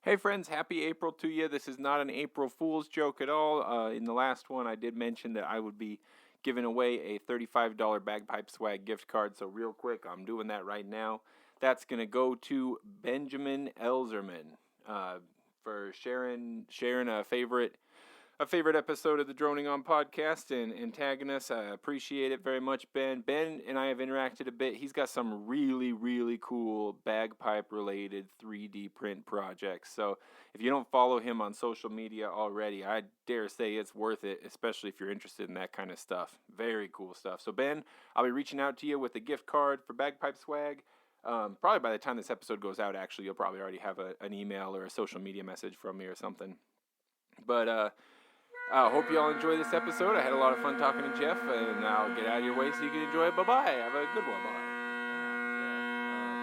Hey friends, happy April to you. This is not an April Fool's joke at all. In the last one, I did mention that I would be giving away a $35 Bagpipe Swag gift card. So real quick, I'm doing that right now. That's going to go to Benjamin Elzerman for sharing a favorite episode of the Droning On podcast and tagging us. I appreciate it very much, Ben. Ben and I have interacted a bit. He's got some really, really cool bagpipe related 3D print projects. So if you don't follow him on social media already, I dare say it's worth it, especially if you're interested in that kind of stuff. Very cool stuff. So Ben, I'll be reaching out to you with a gift card for Bagpipe Swag. Probably by the time this episode goes out, actually, you'll probably already have an email or a social media message from me or something. But I hope you all enjoy this episode. I had a lot of fun talking to Jeff, and I'll get out of your way so you can enjoy it. Bye-bye. Have a good one. Bye.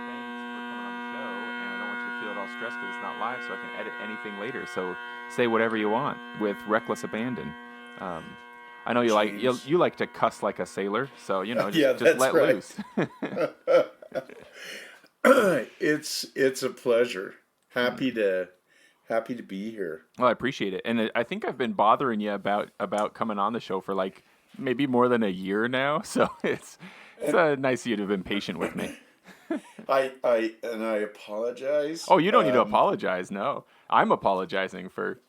Thanks for coming on the show, and I don't want you to feel at all stressed because it's not live, so I can edit anything later. So say whatever you want with reckless abandon. I know you like to cuss like a sailor, so just let loose. It's a pleasure. Happy to be here. Well, I appreciate it, and I think I've been bothering you about coming on the show for like maybe more than a year now. So it's nice of you to have been patient with me. I apologize. Oh, you don't need to apologize. No, I'm apologizing for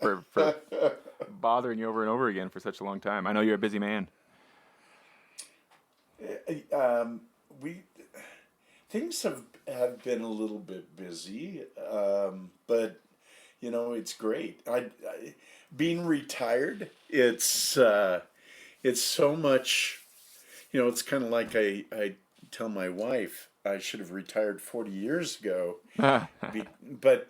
bothering you over and over again for such a long time. I know you're a busy man. Things have been a little bit busy, but. It's great. Being retired, it's so much, it's kind of like I tell my wife I should have retired 40 years ago, but,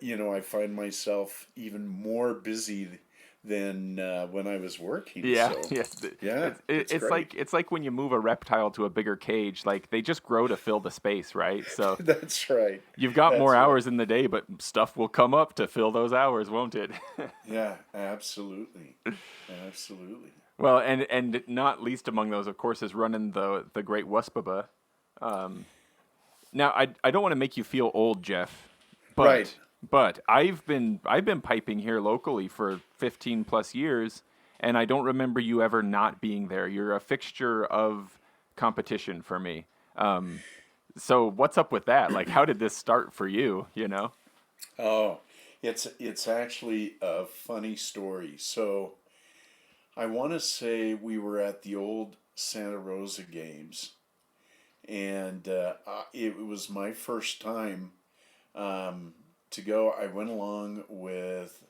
I find myself even more busy than when I was working. Yeah, so, yes. Yeah, it's like when you move a reptile to a bigger cage, like they just grow to fill the space, right? So that's right. You've got more hours in the day, but stuff will come up to fill those hours, won't it? Yeah, absolutely. Well, and not least among those, of course, is running the Great Wuspaba. Now, I don't want to make you feel old, Jeff, but right. But I've been piping here locally for 15 plus years, and I don't remember you ever not being there. You're a fixture of competition for me. So what's up with that? Like, how did this start for you? Oh, it's actually a funny story. So I want to say we were at the old Santa Rosa Games, and it was my first time to go. I went along with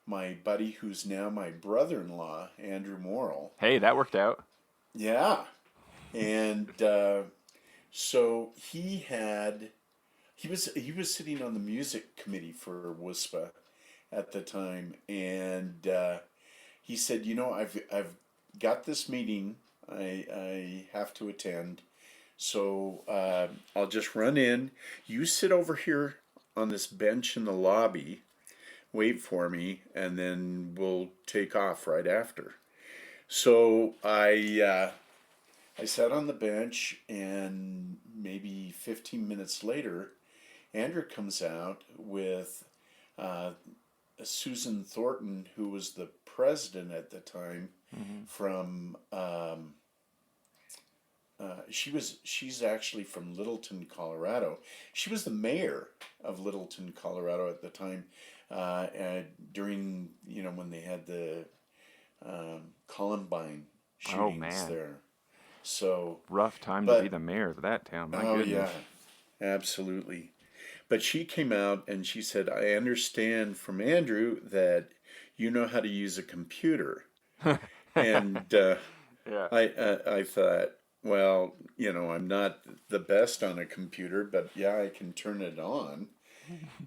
my buddy who's now my brother-in-law, Andrew Morrill. Hey, that worked out. Yeah. And so he was sitting on the music committee for WUSPA at the time, and he said, I've got this meeting I have to attend, so I'll just run in. You sit over here on this bench in the lobby, wait for me, and then we'll take off right after. So I sat on the bench, and maybe 15 minutes later, Andrew comes out with Susan Thornton, who was the president at the time, from she's actually from Littleton, Colorado. She was the mayor of Littleton, Colorado at the time, during when they had the Columbine shootings there. So rough time to be the mayor of that town. My goodness. Yeah, absolutely. But she came out and she said, "I understand from Andrew that you know how to use a computer." And yeah. I thought, well, I'm not the best on a computer, but yeah, I can turn it on.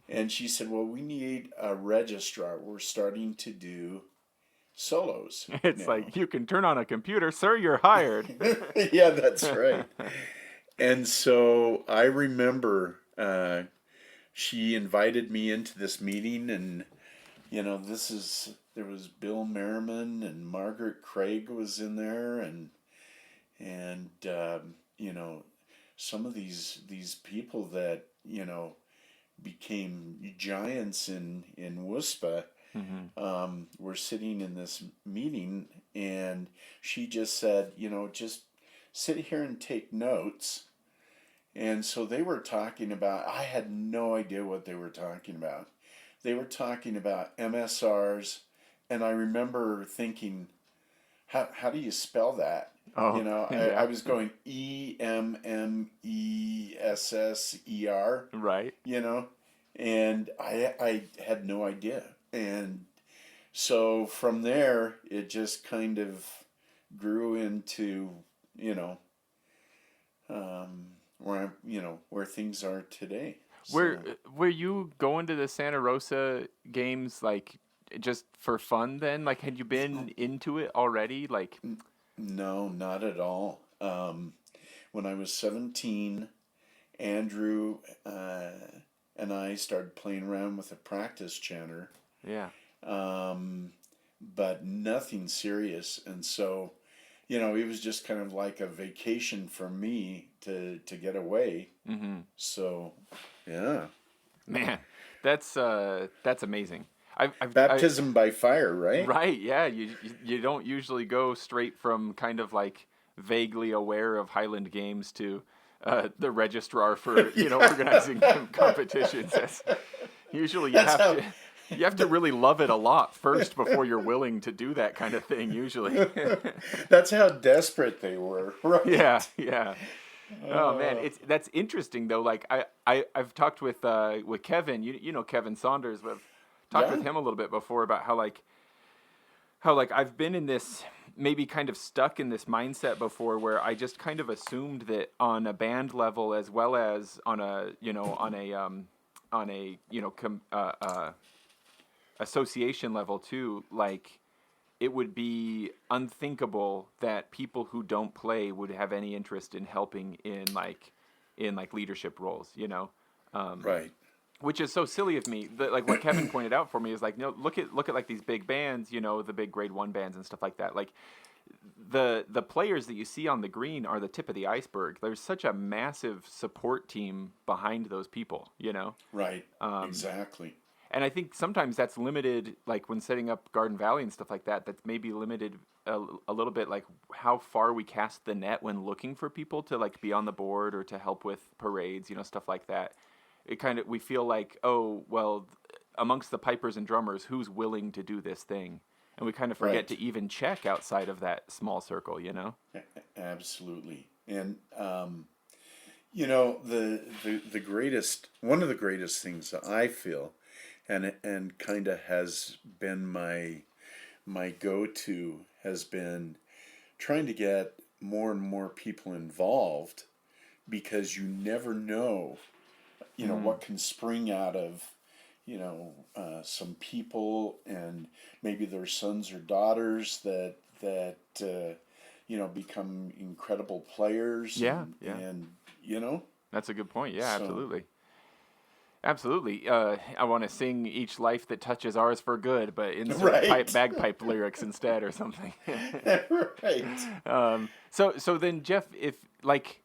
And she said, well, we need a registrar. We're starting to do solos. It's now. like, you can turn on a computer, sir, you're hired. Yeah, that's right. And so I remember she invited me into this meeting, and there was Bill Merriman and Margaret Craig was in there, and some of these people that became giants in WUSPA, were sitting in this meeting, and she just said, just sit here and take notes. And so they were talking about, I had no idea what they were talking about. They were talking about MSRs, and I remember thinking, how do you spell that? Oh, I yeah. was going EMMESSER, Right. and I had no idea. And so from there, it just kind of grew into, where things are today. Were So were you going to the Santa Rosa games like just for fun then? Like had you been into it already? Like no, not at all. When I was 17, Andrew and I started playing around with a practice chanter, yeah. but nothing serious. And so, it was just kind of like a vacation for me to get away. So, yeah. Man, that's amazing. I Baptism by fire, right? right, yeah, you don't usually go straight from kind of like vaguely aware of Highland games to the registrar for, organizing competitions. That's, usually That's how. you have to really love it a lot first before you're willing to do that kind of thing usually. That's how desperate they were, right? Yeah, yeah. Oh man, that's interesting though. Like I've talked with Kevin. You know Kevin Saunders. I've talked with Yeah. him a little bit before about how I've been in this maybe kind of stuck in this mindset before where I just kind of assumed that on a band level as well as on a association level too, like it would be unthinkable that people who don't play would have any interest in helping in leadership roles, Right. which is so silly of me. Like what Kevin pointed out for me is like, no, look at like these big bands, the big grade 1 bands and stuff like that. Like the players that you see on the green are the tip of the iceberg. There's such a massive support team behind those people. Right. Exactly. And I think sometimes that's limited, like when setting up Garden Valley and stuff like that, that's maybe limited a little bit, like how far we cast the net when looking for people to like be on the board or to help with parades, stuff like that. We feel like, oh, well, amongst the pipers and drummers, who's willing to do this thing? And we kind of forget Right. to even check outside of that small circle, Absolutely. And the greatest, one of the greatest things that I feel, and kind of has been my go-to, has been trying to get more and more people involved, because you never know, what can spring out of, some people, and maybe their sons or daughters that become incredible players. Yeah, and, yeah. and That's a good point. Yeah, so absolutely. Absolutely. I want to sing "Each Life That Touches Ours for Good," but insert right. bagpipe lyrics instead or something. Right. So then, Jeff, if like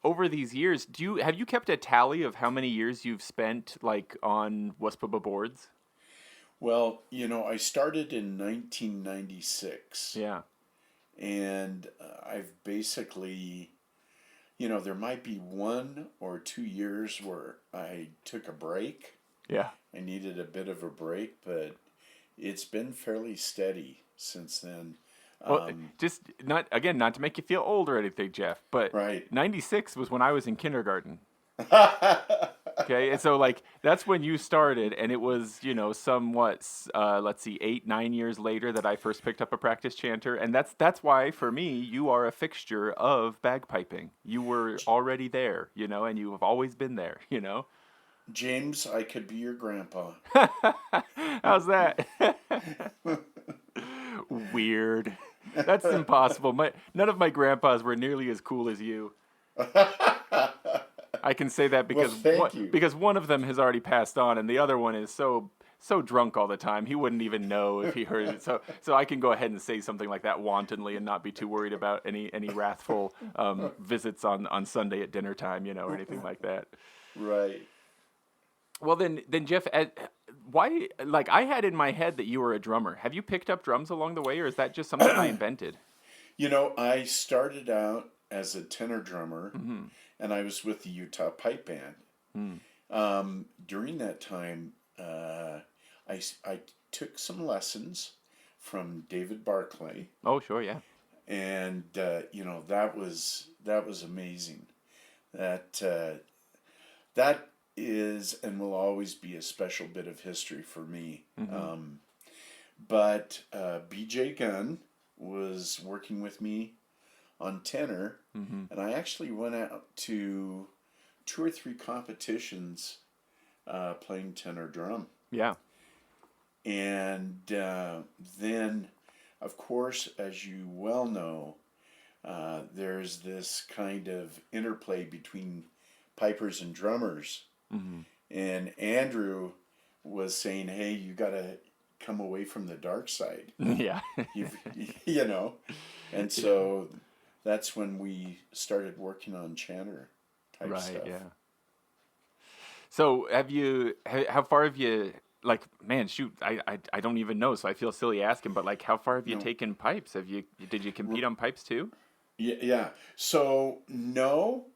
over these years, have you kept a tally of how many years you've spent like on WSPA boards? Well, I started in 1996, Yeah. and I've basically, there might be 1 or 2 years where I took a break. Yeah. I needed a bit of a break, but it's been fairly steady since then. Well, just not to make you feel old or anything, Jeff, but Right. 96 was when I was in kindergarten. Okay, and so like that's when you started, and it was somewhat let's see 8-9 years later that I first picked up a practice chanter, and that's why for me you are a fixture of bagpiping. You were already there, and you have always been there. James, I could be your grandpa. How's that? Weird. That's impossible. None of my grandpas were nearly as cool as you. I can say that Well, thank you. because one of them has already passed on, and the other one is so drunk all the time he wouldn't even know if he heard it. So I can go ahead and say something like that wantonly and not be too worried about any wrathful visits on Sunday at dinner time, or anything like that. Right. Well, then Jeff, why? Like I had in my head that you were a drummer. Have you picked up drums along the way, or is that just something I invented? I started out as a tenor drummer, Mm-hmm. and I was with the Utah Pipe Band. Mm. During that time, I took some lessons from David Barclay, Oh, sure, yeah. and that was amazing. That is and will always be a special bit of history for me. Mm-hmm. But B.J. Gunn was working with me on tenor, Mm-hmm. and I actually went out to two or three competitions playing tenor drum. Yeah. And then, of course, as you well know, there's this kind of interplay between pipers and drummers. Mm-hmm. And Andrew was saying, "Hey, you got to come away from the dark side." Yeah. You've, you know, and so that's when we started working on chanter type Right. stuff. Yeah. So how far have you, like, man, shoot, I don't even know, so I feel silly asking, but like, how far have you No, taken pipes? Did you compete on pipes too? yeah, yeah. So no,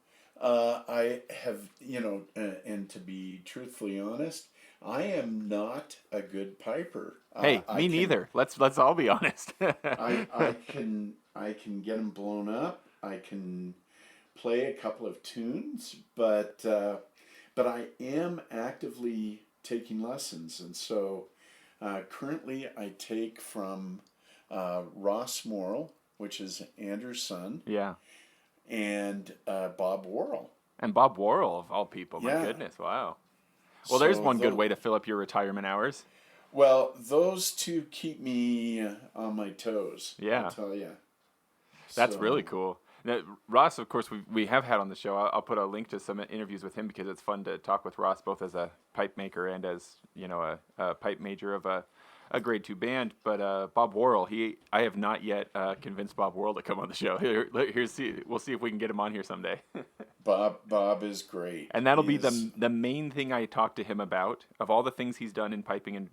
I have, and to be truthfully honest, I am not a good piper. Hey, I me can, neither. Let's all be honest. I can get them blown up. I can play a couple of tunes, but I am actively taking lessons, and so currently I take from Ross Morrill, which is Andrew's son, Yeah. and Bob Worrell. And Bob Worrell, of all people, my Yeah. goodness, wow. Well, there's So one good way to fill up your retirement hours. those two keep me on my toes. I'll Yeah. tell you. That's really So cool. Now, Ross, of course, we have had on the show. I'll put a link to some interviews with him because it's fun to talk with Ross, both as a pipe maker and as a pipe major of a grade 2 band. But Bob Worrell, I have not yet convinced Bob Worrell to come on the show. We'll see if we can get him on here someday. Bob is great. And that'll He be is. the main thing I talk to him about. Of all the things he's done in piping and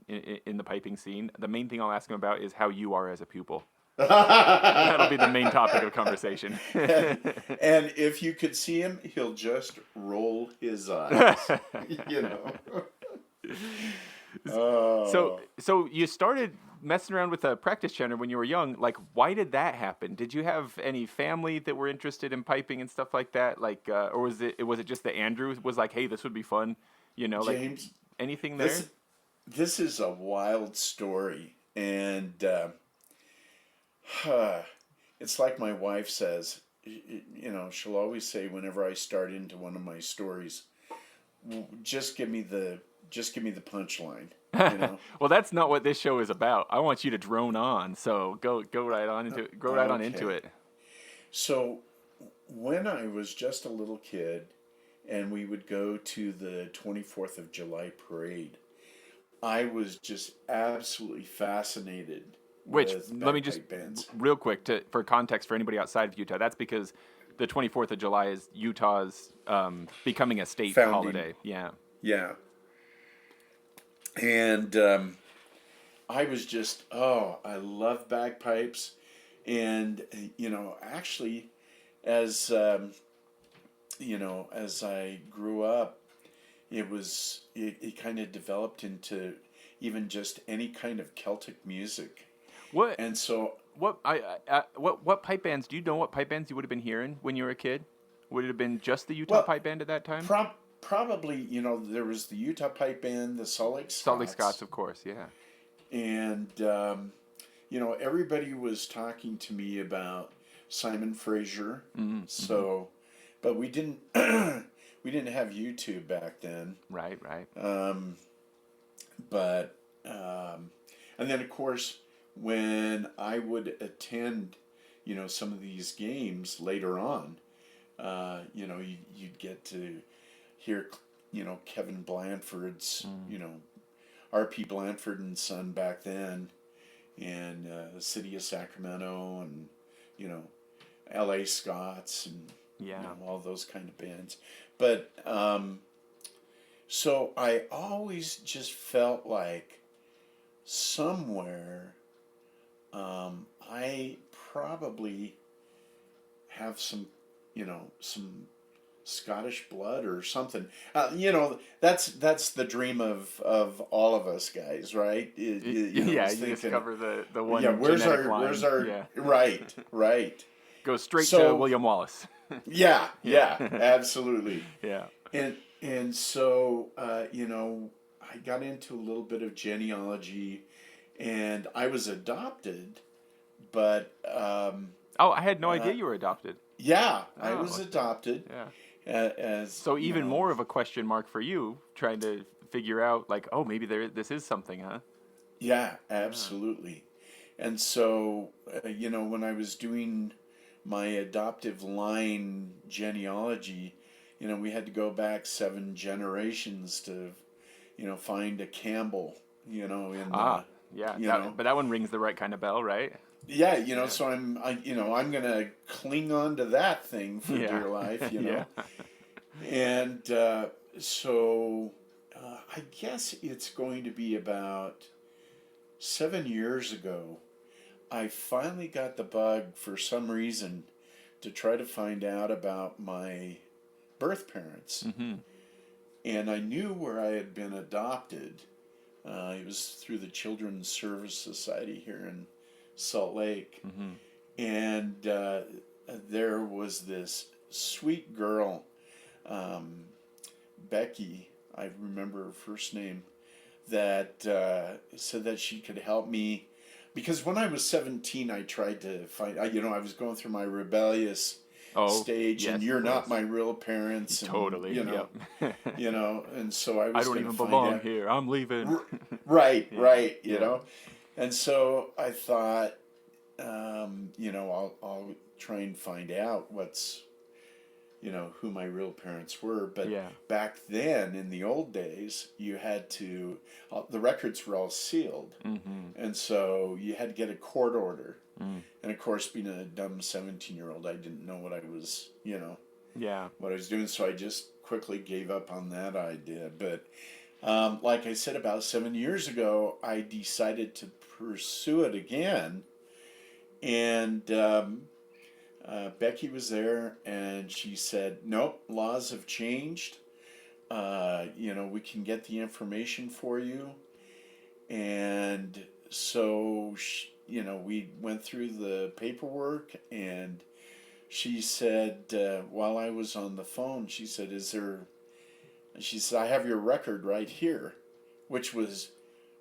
in the piping scene, the main thing I'll ask him about is how you are as a pupil. That'll be the main topic of conversation. And if you could see him, he'll just roll his eyes. you know. So, Oh, so you started messing around with a practice chanter when you were young. Like, why did that happen? Did you have any family that were interested in piping and stuff like that? Like, or was it just that Andrew was like, "Hey, this would be fun," like James, anything there? this is a wild story, and it's like my wife says. She'll always say whenever I start into one of my stories, just give me the punchline. Well, that's not what this show is about. I want you to drone on. So go right on into it. Go right on into Okay. it. So when I was just a little kid, and we would go to the 24th of July parade, I was just absolutely fascinated Which, with let me just bagpipe bands. real quick for context for anybody outside of Utah. That's because the 24th of July is Utah's becoming a state Founding, holiday. Yeah. yeah. And I was just, I love bagpipes. And, actually, as, as I grew up, it kind of developed into even just any kind of Celtic music. What And so, what pipe bands? Do you know what pipe bands you would have been hearing when you were a kid? Would it have been just the Utah well, pipe band at that time? probably, there was the Utah Pipe Band, the Salt Lake Salt Lake Scots, Scots, of course. Yeah. and, everybody was talking to me about Simon Fraser. Mm-hmm. Mm-hmm. So, but we didn't, we didn't have YouTube back then. Right. Right. But, and then of course, when I would attend, some of these games later on, you'd get to hear, Kevin Blanford's, R.P. Blanford and Son back then, and the City of Sacramento, and, L.A. Scots, and, Yeah. all those kind of bands. But, So I always just felt like somewhere I probably have some, some Scottish blood or something. That's the dream of all of us guys, right? Yeah, Is you thinking, discover the yeah, one genetic where's line. our Yeah. right, right. Go straight to So William Wallace. yeah, yeah, Yeah. absolutely. Yeah. And so I got into a little bit of genealogy, and I was adopted, but Oh, I had no uh, idea you were adopted. yeah, I was Oh, adopted yeah. as So even more of a question mark for you, trying to figure out like, oh, maybe this is something, huh? yeah, Yeah. absolutely. And so when I was doing my adoptive line genealogy, we had to go back 7 generations to find a Campbell, in Ah, yeah. you know, But that one rings the right kind of bell, right? yeah, Yeah. so I'm gonna cling on to that thing for Yeah. dear life, Yeah. and so I guess it's going to be about 7 years ago. I finally got the bug for some reason to try to find out about my birth parents, Mm-hmm. and I knew where I had been adopted. It was through the Children's Service Society here in Salt Lake. Mm-hmm. And there was this sweet girl, Becky, I remember her first name, that said that she could help me. Because when I was 17, I tried to find, I was going through my rebellious Oh, stage, and yes, you're of not course. my real parents, and Totally. Yep. and so I I was don't going to even find belong out. here. I'm leaving. Right, Yeah. right, Yeah. and so I thought, I'll try and find out who my real parents were. But Yeah. back then, in the old days, you had to, the records were all sealed. Mm-hmm. And so you had to get a court order. Mm. And of course, being a dumb 17-year-old, I didn't know what I was, Yeah. what I was doing. So I just quickly gave up on that idea. But like I said, about 7 years ago, I decided to pursue it again. And Becky was there, and she said, "Nope, laws have changed. We can get the information for you." And so, we went through the paperwork, and she said, while I was on the phone, she said, she said, "I have your record right here," which was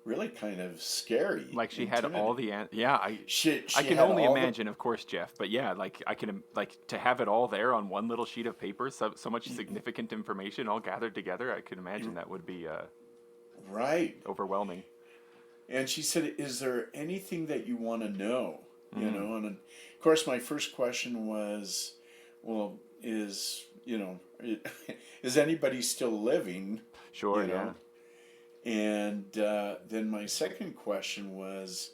really kind of scary, Like she had all intimidating. the yeah. I She can had only all the imagine, of course, Jeff. But yeah, like I can like to have it all there on one little sheet of paper. So much significant information all gathered together. I could imagine that would be right. overwhelming. And she said, "Is there anything that you want to know?" Mm. And of course, my first question was, "Well, is anybody still living?" Sure. You Yeah. know. And then my second question was,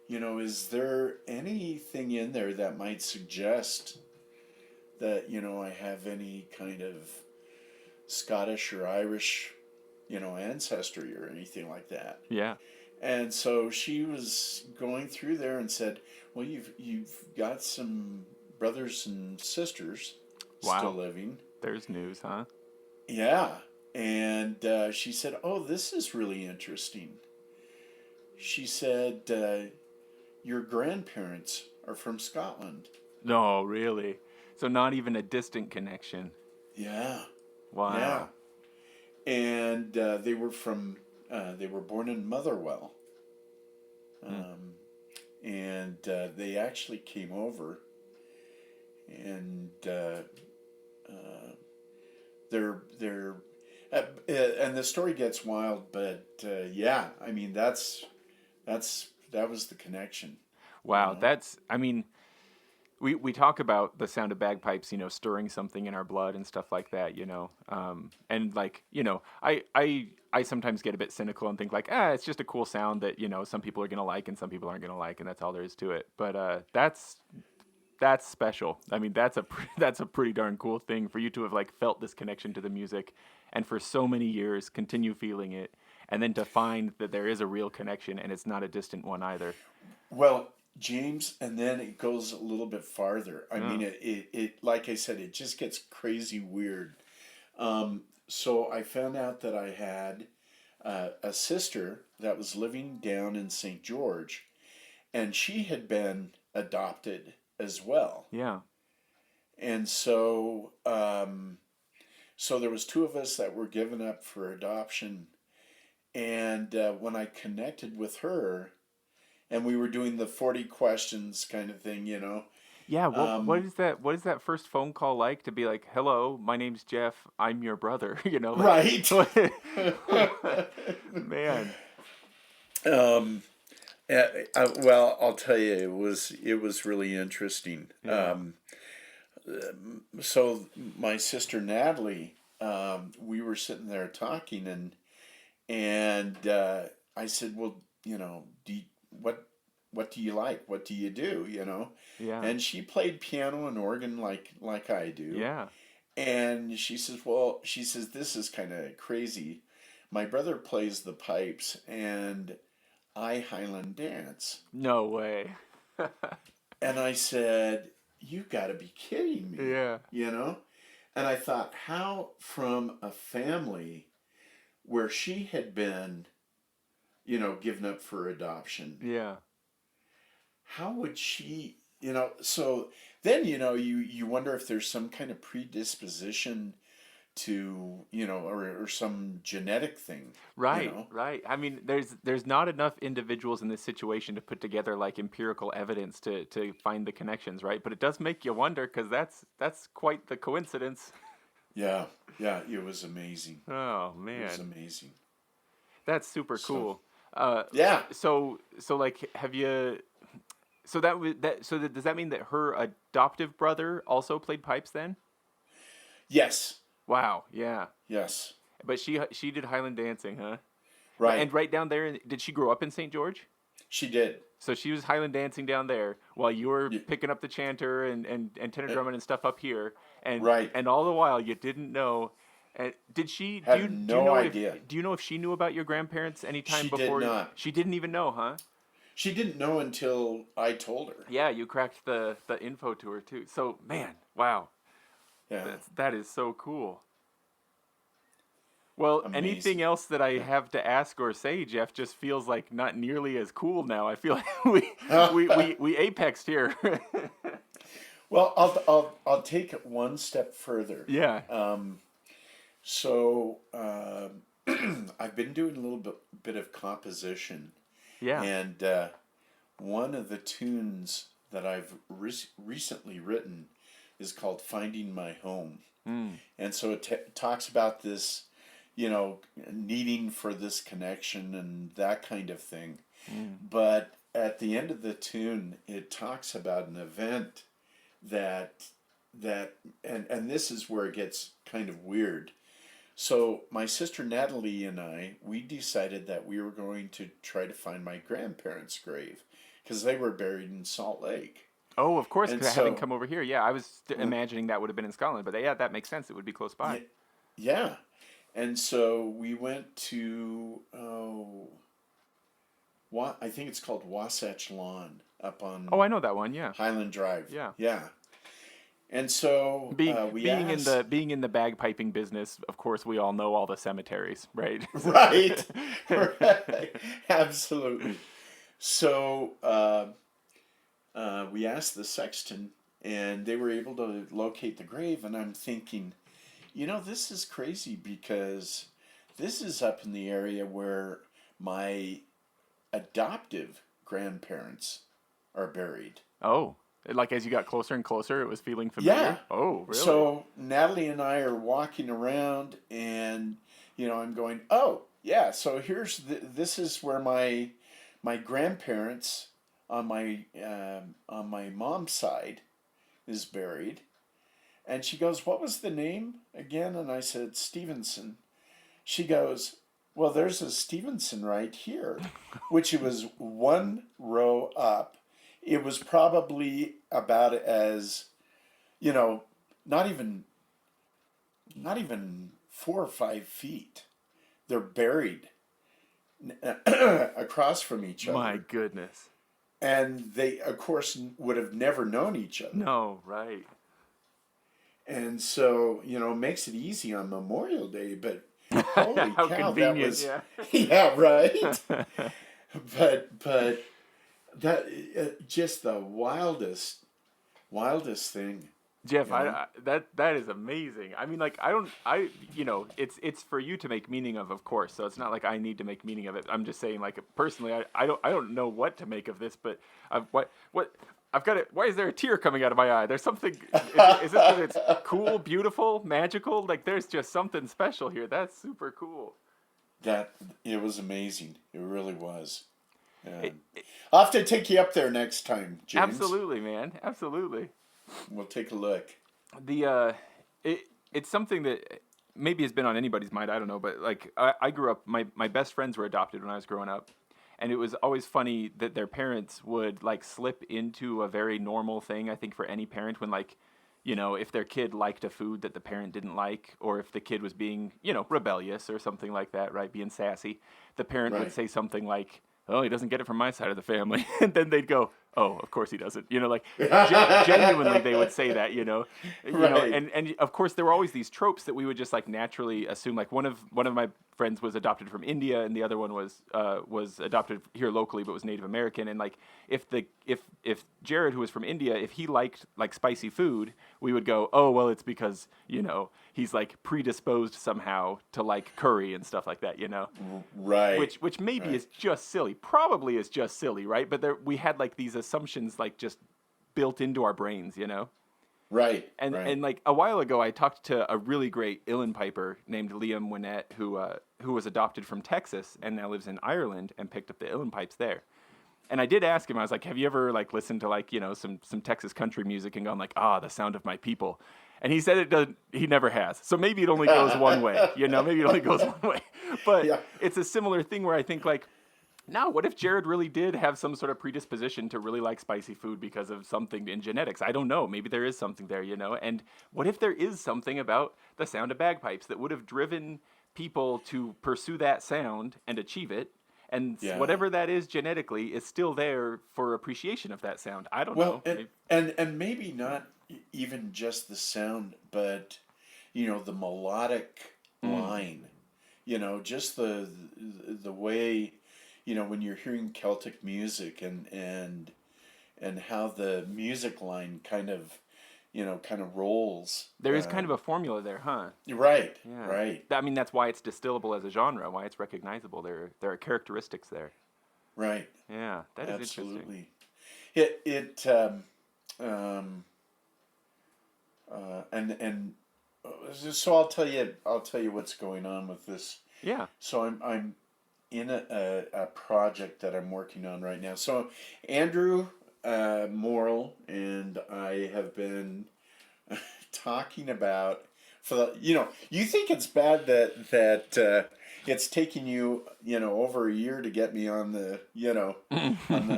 is there anything in there that might suggest that I have any kind of Scottish or Irish, ancestry or anything like that? Yeah. And so she was going through there and said, "Well, you've got some brothers and sisters still Wow. living." There's news, huh? Yeah. And she said, "Oh, this is really interesting." She said, "Your grandparents are from Scotland." No, really. So not even a distant connection. Yeah. Yeah. Wow. And they were born in Motherwell. Mm. And they actually came over, and they're and the story gets wild, but yeah, I mean that was the connection, you Wow. know. That's. I mean, we talk about the sound of bagpipes, stirring something in our blood and stuff like that, and like, I sometimes get a bit cynical and think like, it's just a cool sound that, some people are going to like and some people aren't going to like, and that's all there is to it. But that's special. I mean, that's a that's a pretty darn cool thing for you to have like felt this connection to the music and for so many years continue feeling it, and then to find that there is a real connection and it's not a distant one either. Well, James, and then it goes a little bit farther. I Yeah. mean, it like I said, it just gets crazy weird. So I found out that I had a sister that was living down in St. George, and she had been adopted as well. Yeah. And so there was two of us that were given up for adoption. And when I connected with her, and we were doing the 40 questions kind of thing, you know. Yeah, what Um, is that? What is that first phone call like to be like, "Hello, my name's Jeff. I'm your brother." You know, like, right. man. um, well, I'll tell you, it was really interesting. Yeah. So my sister Natalie, we were sitting there talking, and I said, well, you know, what do you like? What do you do? You know, Yeah. and she played piano and organ like I do. Yeah. And she says, well, she says, this is kind of crazy. My brother plays the pipes, and I highland dance. No way. And I said, you got to be kidding me, Yeah. you know? And I thought, how from a family where she had been, you know, given up for adoption, Yeah. how would she, you know? So then, you know, you wonder if there's some kind of predisposition to, you know, or some genetic thing, you Right, know? right. I mean, there's not enough individuals in this situation to put together like empirical evidence to find the connections, right? But it does make you wonder because that's quite the coincidence. Yeah, yeah, it was amazing. Oh It was man, amazing. that's super So, cool. Uh, yeah, so like, have you? So that was that. So that, does that mean that her adoptive brother also played pipes then? yes, Wow, yeah. yes, But she did Highland dancing, huh? right. And right down there, did she grow up in St. George? She did. So she was Highland dancing down there while you were Yeah, picking up the chanter and tenor eh, drumming and stuff up here, right. and all the while you didn't know. Did she? Had Do you no know if idea. she knew about your grandparents anytime She did before? not. She didn't even know, huh? She didn't know until I told her. Yeah, you cracked the info to her too. So man, wow, Yeah, that is so cool. Well, anything amazing. else that I Yeah. have to ask or say, Jeff, just feels like not nearly as cool now. I feel like we apexed here. Well, I'll take it one step further. Yeah. Um, so I've been doing a little bit of composition, Yeah. and one of the tunes that I've recently written is called "Finding My Home," Mm. and so it talks about this, you know, needing for this connection and that kind of thing. Mm. But at the end of the tune, it talks about an event that and this is where it gets kind of weird. So my sister Natalie and we decided that we were going to try to find my grandparents' grave because they were buried in Salt Lake. Oh, of course, And having so, come over here. Yeah, I was uh, imagining that would have been in Scotland, but yeah, that makes sense. It would be close by. yeah, yeah. And so we went to I think it's called Wasatch Lawn up Oh, on I know that one. Yeah. Highland Drive. Yeah. Yeah. And so we asked, Being in the bagpiping business, of course, we all know all the cemeteries, right? right, right, absolutely. So we asked the sexton, and they were able to locate the grave. And I'm thinking, you know, this is crazy because this is up in the area where my adoptive grandparents are buried. Oh, like as you got closer and closer, it was feeling Yeah. familiar. Oh, really? So Natalie and I are walking around, and you know, I'm going, oh yeah. So this is where my grandparents on my mom's side is buried. And she goes, what was the name again? And I said Stevenson. She goes, well, there's a Stevenson right here, which it was one row up. It was probably about as, you know, not even 4 or 5 feet. They're buried across from each My other. goodness. And they, of course, would have never known each other. No, right. And so, it makes it easy on Memorial Day, but holy How cow, that convenient, was, yeah. yeah, right? But that, just the wildest thing. Jeff, You know? that is amazing. I mean, like, it's for you to make meaning of course. So it's not like I need to make meaning of it. I'm just saying, like, personally, I don't know what to make of this, but I've got it. Why is there a tear coming out of my eye? There's something. Is this because it's cool, beautiful, magical? Like, there's just something special here. That's super cool. That, it was amazing. It really was. It, And I'll have to take you up there next time, James. absolutely, man. Absolutely. We'll take a look. It's something that maybe has been on anybody's mind. I don't know, but like I grew up. My best friends were adopted when I was growing up, and it was always funny that their parents would like slip into a very normal thing. I think for any parent when like, if their kid liked a food that the parent didn't like, or if the kid was being rebellious or something like that, right, being sassy, the parent would Right. say something like, "Oh, he doesn't get it from my side of the family," and then they'd go, "Oh, of course he doesn't." Like genuinely they would say that, Right. and of course there were always these tropes that we would just like naturally assume. Like one of my friends was adopted from India, and the other one was adopted here locally, but was Native American. And like if Jared, who was from India, if he liked like spicy food, we would go, "Oh, well, it's because he's like predisposed somehow to like curry and stuff like that," Right. which maybe Right. is just silly, probably is just silly, right? But we had like these assumptions like just built into our brains, Right. And right. and like a while ago, I talked to a really great uilleann piper named Liam Winnett, who was adopted from Texas and now lives in Ireland and picked up the uilleann pipes there. And I did ask him, I was like, "Have you ever like listened to like some Texas country music and gone like, the sound of my people?" And he said it doesn't. He never has. So maybe it only goes one way. Maybe it only goes one way. But Yeah. it's a similar thing where I think like, now, what if Jared really did have some sort of predisposition to really like spicy food because of something in genetics? I don't know. Maybe there is something there, And what if there is something about the sound of bagpipes that would have driven people to pursue that sound and achieve it? And Yeah. whatever that is genetically is still there for appreciation of that sound. I don't Well, know. and maybe not even just the sound, but the melodic line. Just the way when you're hearing Celtic music and how the music line kind of rolls. There is kind of a formula there, huh? Right. Yeah. Right. I mean, that's why it's distillable as a genre, why it's recognizable. There are characteristics there. Right. Yeah, that is Absolutely. interesting. And so I'll tell you what's going on with this. Yeah. So I'm in a project that I'm working on right now. So Andrew Morrill and I have been talking about you think it's bad that it's taking you over a year to get me on the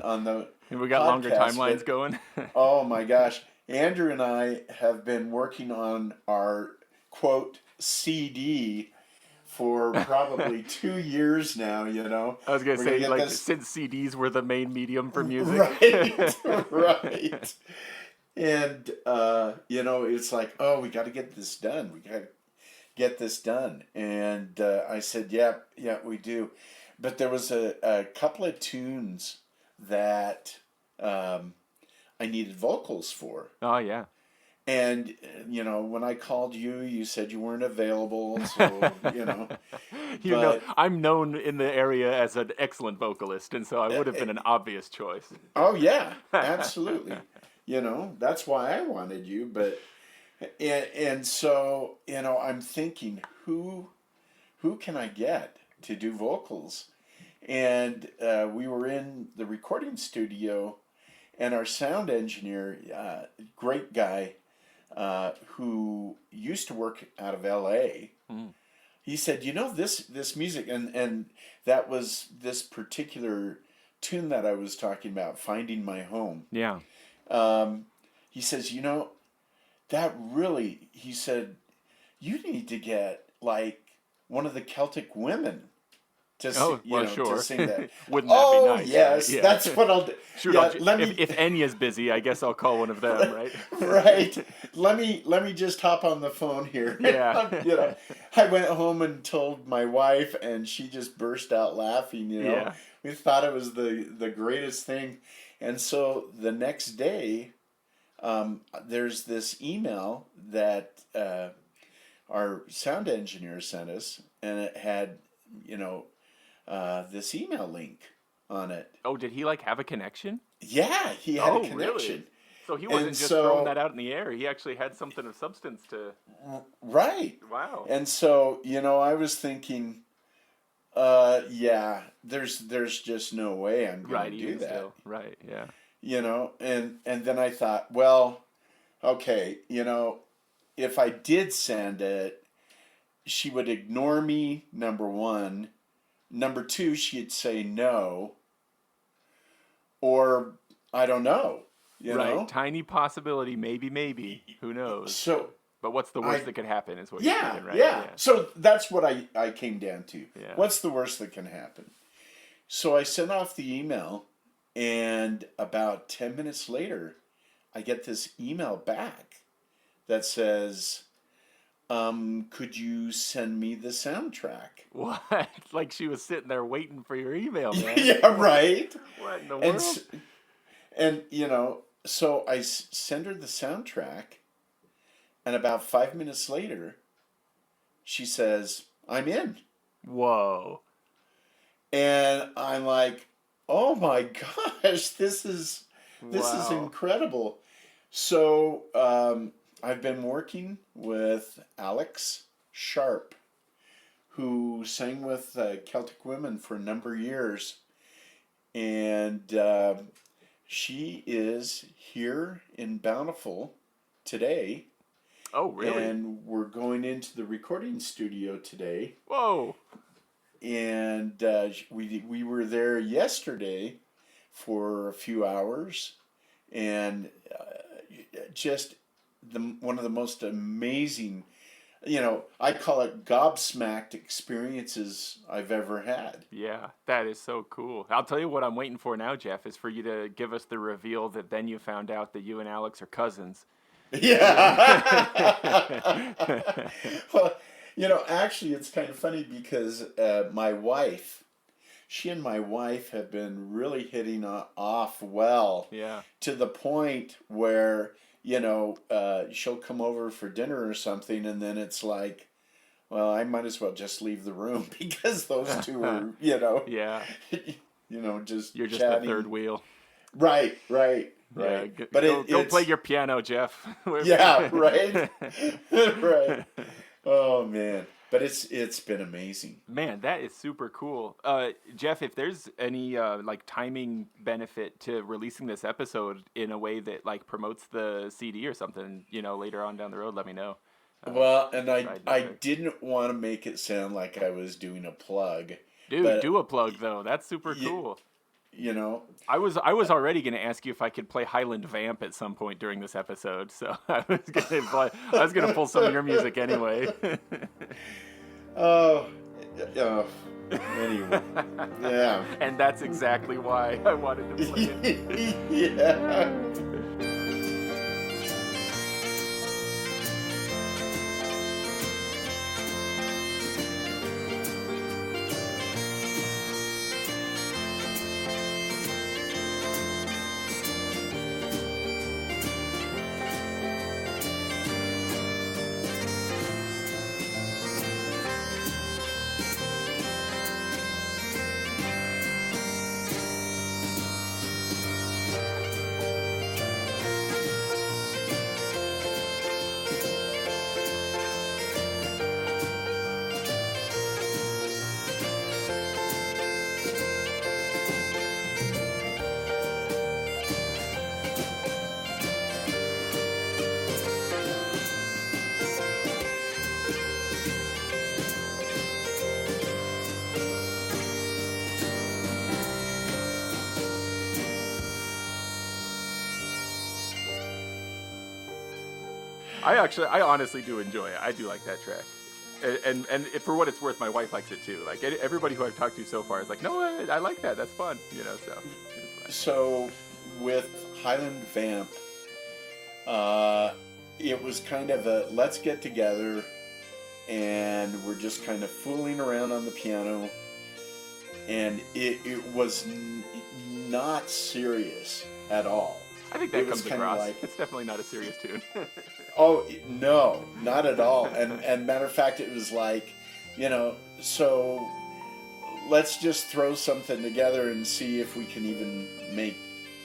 on the We got longer podcast, timelines but, going. oh my gosh, Andrew and I have been working on our quote CD for probably 2 years now, I was gonna We're say, get like, this- since CDs were the main medium for music. Right, right. And, it's like, oh, we got to get this done. We got to get this done. And I said, yeah, we do. But there was a couple of tunes that I needed vocals for. Oh yeah. And, when I called you, you said you weren't available. So, I'm known in the area as an excellent vocalist, and so I would have been an obvious choice. Oh, yeah, absolutely. That's why I wanted you. But, and so, I'm thinking, who can I get to do vocals? And we were in the recording studio, and our sound engineer, great guy, who used to work out of L.A., he said, this music, and that was this particular tune that I was talking about, Finding My Home. Yeah. He says, that really, he said, you need to get like one of the Celtic women to Oh, well, to sure. sing that. Wouldn't that be Oh nice? yes, Right? Yeah. that's what I'll do. Shoot, Yeah, let me. if Enya's busy, I guess I'll call one of them, right? Right. Let me just hop on the phone here. Yeah. I went home and told my wife, and she just burst out laughing. Yeah. We thought it was the greatest thing, and so the next day, there's this email that our sound engineer sent us, and it had this email link on it. Oh, did he like have a connection? Yeah, he had a connection. Really? So he wasn't just throwing that out in the air. He actually had something of substance to. Right. Wow. And so I was thinking, yeah, there's just no way I'm going to do that. Still. Right. Yeah. And then I thought, well, okay, if I did send it, she would ignore me, number one. Number two, she'd say no. Or I don't know. Right. Tiny possibility, maybe. Who knows? So, but what's the worst that could happen is what you're thinking, right? Yeah. So that's what I came down to. Yeah. What's the worst that can happen? So I sent off the email, and about 10 minutes later, I get this email back that says, could you send me the soundtrack? What? Like she was sitting there waiting for your email, man. Yeah, right. What in the world? And so I send her the soundtrack, and about 5 minutes later, she says, I'm in. Whoa. And I'm like, oh my gosh, this is incredible. So I've been working with Alex Sharp, who sang with Celtic Women for a number of years. And she is here in Bountiful today. Oh, really? And we're going into the recording studio today. Whoa. And we were there yesterday for a few hours, and just one of the most amazing, I call it gobsmacked experiences I've ever had. Yeah, that is so cool. I'll tell you what I'm waiting for now, Jeff, is for you to give us the reveal that then you found out that you and Alex are cousins. Yeah. Well, actually, it's kind of funny because my wife, she and my wife have been really hitting off well. Yeah. To the point where, she'll come over for dinner or something, and then it's like, well, I might as well just leave the room because those two are, Yeah. just You're just chatting. the third wheel. Right. Yeah, But go play your piano, Jeff. Yeah, right. Right. Oh man, but it's been amazing. Man, that is super cool. Jeff, if there's any like timing benefit to releasing this episode in a way that like promotes the CD or something, later on down the road, let me know. Well, and I didn't want to make it sound like I was doing a plug. Dude, do a plug though. That's super cool. I was already going to ask you if I could play Highland Vamp at some point during this episode, so I was going to pull some of your music anyway. Anyway, yeah. And that's exactly why I wanted to play it. Yeah. I honestly do enjoy it. I do like that track. And for what it's worth, my wife likes it too. Like everybody who I've talked to so far is like, no, I like that. That's fun. So it's fun. So with Highland Vamp, it was kind of a let's get together, and we're just kind of fooling around on the piano, and it was not serious at all. I think that comes across. Like, it's definitely not a serious tune. Oh, no, not at all. And matter of fact, it was like, so let's just throw something together and see if we can even make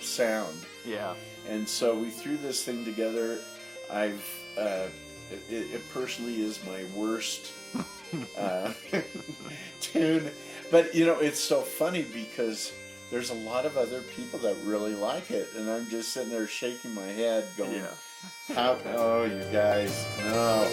sound. Yeah. And so we threw this thing together. It personally is my worst tune. But, it's so funny because there's a lot of other people that really like it. And I'm just sitting there shaking my head going, yeah. Oh, you guys, no.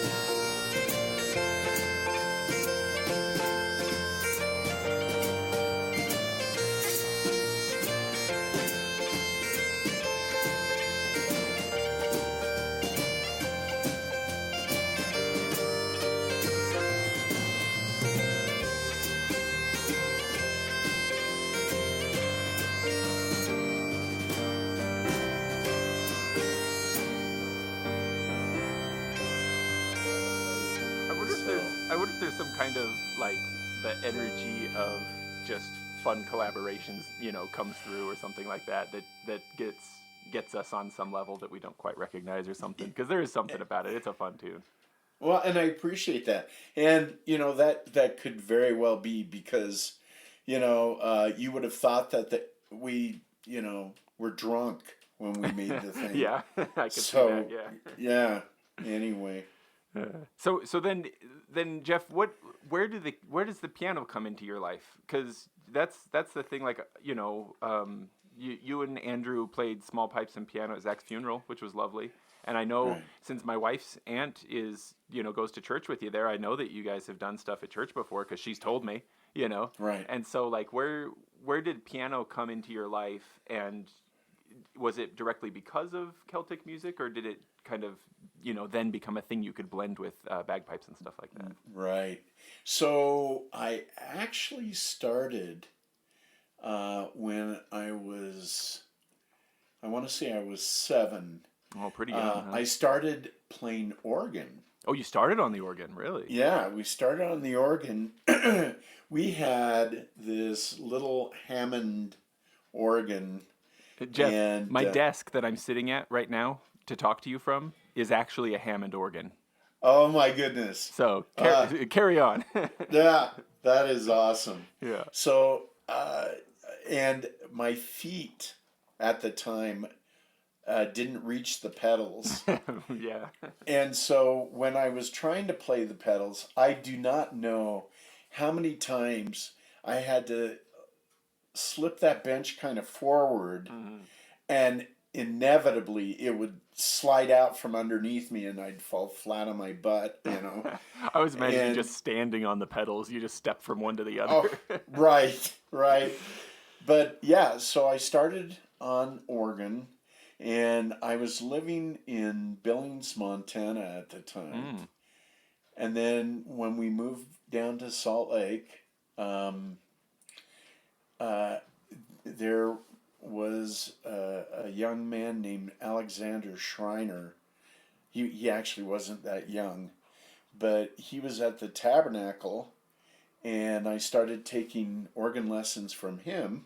I wonder if there's some kind of like the energy of just fun collaborations, comes through or something like that gets us on some level that we don't quite recognize or something. Because there is something about it. It's a fun tune. Well, and I appreciate that, and that could very well be because, you would have thought that we were drunk when we made the thing. Yeah, I could see that. Yeah. Anyway. So then Jeff, where does the piano come into your life? Because that's the thing. Like you and Andrew played small pipes and piano at Zach's funeral, which was lovely. And I know since my wife's aunt is goes to church with you there, I know that you guys have done stuff at church before because she's told me. Right. And so like where did piano come into your life, and was it directly because of Celtic music, or did it kind of then become a thing you could blend with bagpipes and stuff like that? Right. So I actually started when I want to say I was 7. Oh, pretty young. Huh? I started playing organ. Oh, you started on the organ, really? Yeah, we started on the organ. We had this little Hammond organ. Jeff, and, my desk that I'm sitting at right now to talk to you from is actually a Hammond organ. Oh my goodness. So carry on. Yeah, that is awesome. Yeah. So, and my feet at the time didn't reach the pedals. Yeah. And so when I was trying to play the pedals, I do not know how many times I had to slip that bench kind of forward, and inevitably it would slide out from underneath me and I'd fall flat on my butt, I was imagining just standing on the pedals. You just step from one to the other. Oh, right. But yeah, so I started on organ, and I was living in Billings, Montana at the time. And then when we moved down to Salt Lake, there was a young man named Alexander Schreiner. He actually wasn't that young, but he was at the Tabernacle, and I started taking organ lessons from him.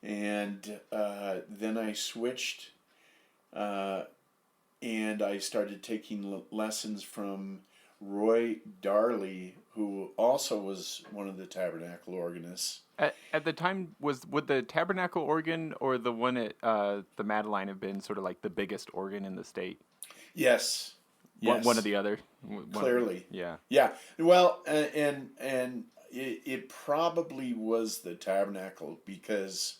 And then I switched, and I started taking lessons from Roy Darley, who also was one of the Tabernacle organists. At the time, would the Tabernacle organ or the one at the Madeline have been sort of like the biggest organ in the state? Yes. One or the other. Clearly. Yeah. Well, and it probably was the Tabernacle because,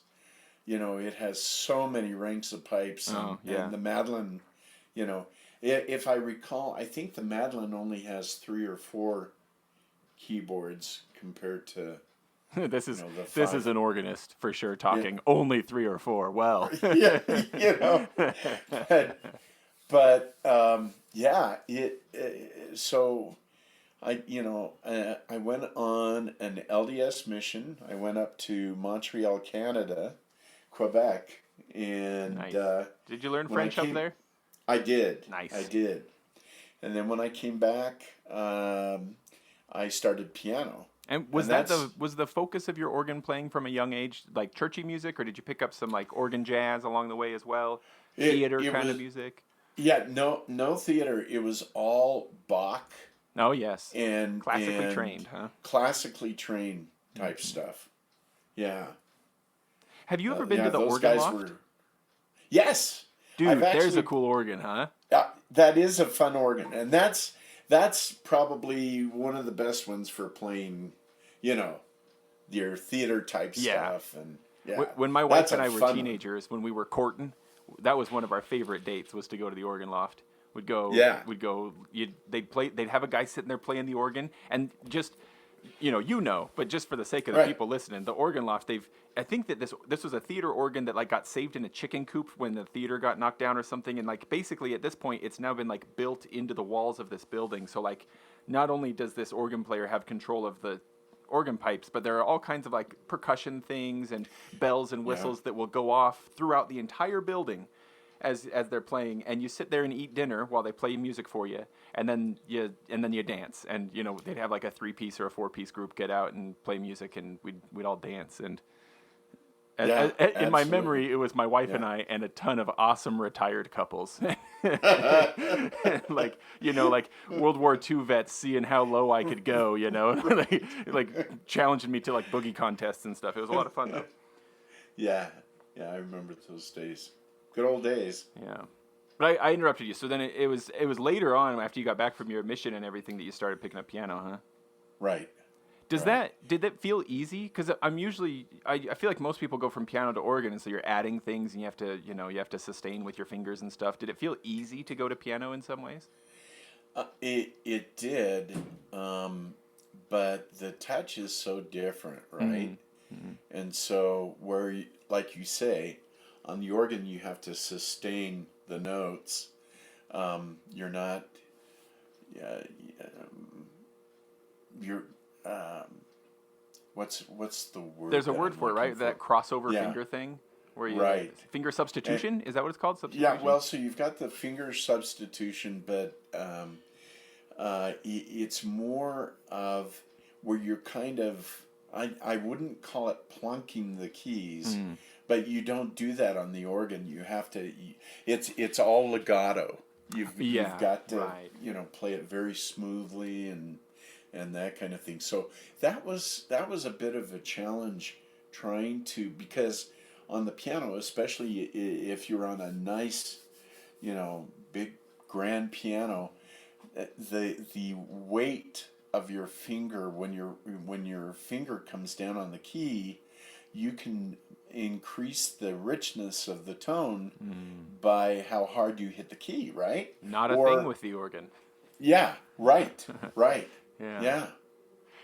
it has so many ranks of pipes, and the Madeline, if I recall, I think the Madeline only has 3 or 4 keyboards compared to this is an organist for sure talking only 3 or 4. Well, but so I went on an LDS mission. I went up to Montreal, Canada, Quebec, and Nice. Did you learn when I French up came, there? I did. Nice. I did. And then when I came back, I started piano. And And that's was the focus of your organ playing from a young age, like churchy music, or did you pick up some like organ jazz along the way as well? Theater it kind was of music? yeah, no theater. It was all Bach Oh, yes. and Classically trained, huh? classically trained type stuff. Yeah. Have you ever been to the Those organ guys loft? were. Yes, Dude, I've there's a actually. cool organ, huh? That is a fun organ, and that's probably one of the best ones for playing, you know, your theater type Yeah. stuff, and yeah, When my wife that's and a I were fun one. teenagers, when we were courting, that was one of our favorite dates, was to go to the organ loft. Yeah. They'd have a guy sitting there playing the organ, and just, but just for the sake of the Right. people listening, the organ loft, I think that this was a theater organ that like got saved in a chicken coop when the theater got knocked down or something, and like basically at this point it's now been like built into the walls of this building. So like, not only does this organ player have control of the organ pipes, but there are all kinds of like percussion things and bells and whistles that will go off throughout the entire building as they're playing, and you sit there and eat dinner while they play music for you, and then you dance, and they'd have like a 3-piece or a 4-piece group get out and play music, and we'd all dance. And Yeah, in my absolutely. memory, it was my wife and Yeah. I and a ton of awesome retired couples, like World War II vets seeing how low I could go, like challenging me to like boogie contests and stuff. It was a lot of fun though. Yeah, I remember those days. Good old days. Yeah. But I interrupted you. So then it was later on after you got back from your mission and everything that you started picking up piano, huh? Right. Did that feel easy? Because I'm usually, I feel like most people go from piano to organ, and so you're adding things and you have to sustain with your fingers and stuff. Did it feel easy to go to piano in some ways? It did, but the touch is so different, right? Mm-hmm. And so like you say, on the organ you have to sustain the notes. You're not. You're. What's the word? There's a that word I'm for it, right? looking That for? crossover Yeah. finger thing, where you Right. finger substitution. Is that what it's called? Substitution? Yeah, well, so you've got the finger substitution, but it's more of where you're kind of, I wouldn't call it plunking the keys, but you don't do that on the organ. You have to, it's all legato. You've got to, right. play it very smoothly and that kind of thing. So that was a bit of a challenge trying to, because on the piano, especially if you're on a nice, big grand piano, the weight of your finger when your finger comes down on the key, you can increase the richness of the tone by how hard you hit the key, right? Not a thing with the organ. Yeah, right. Yeah.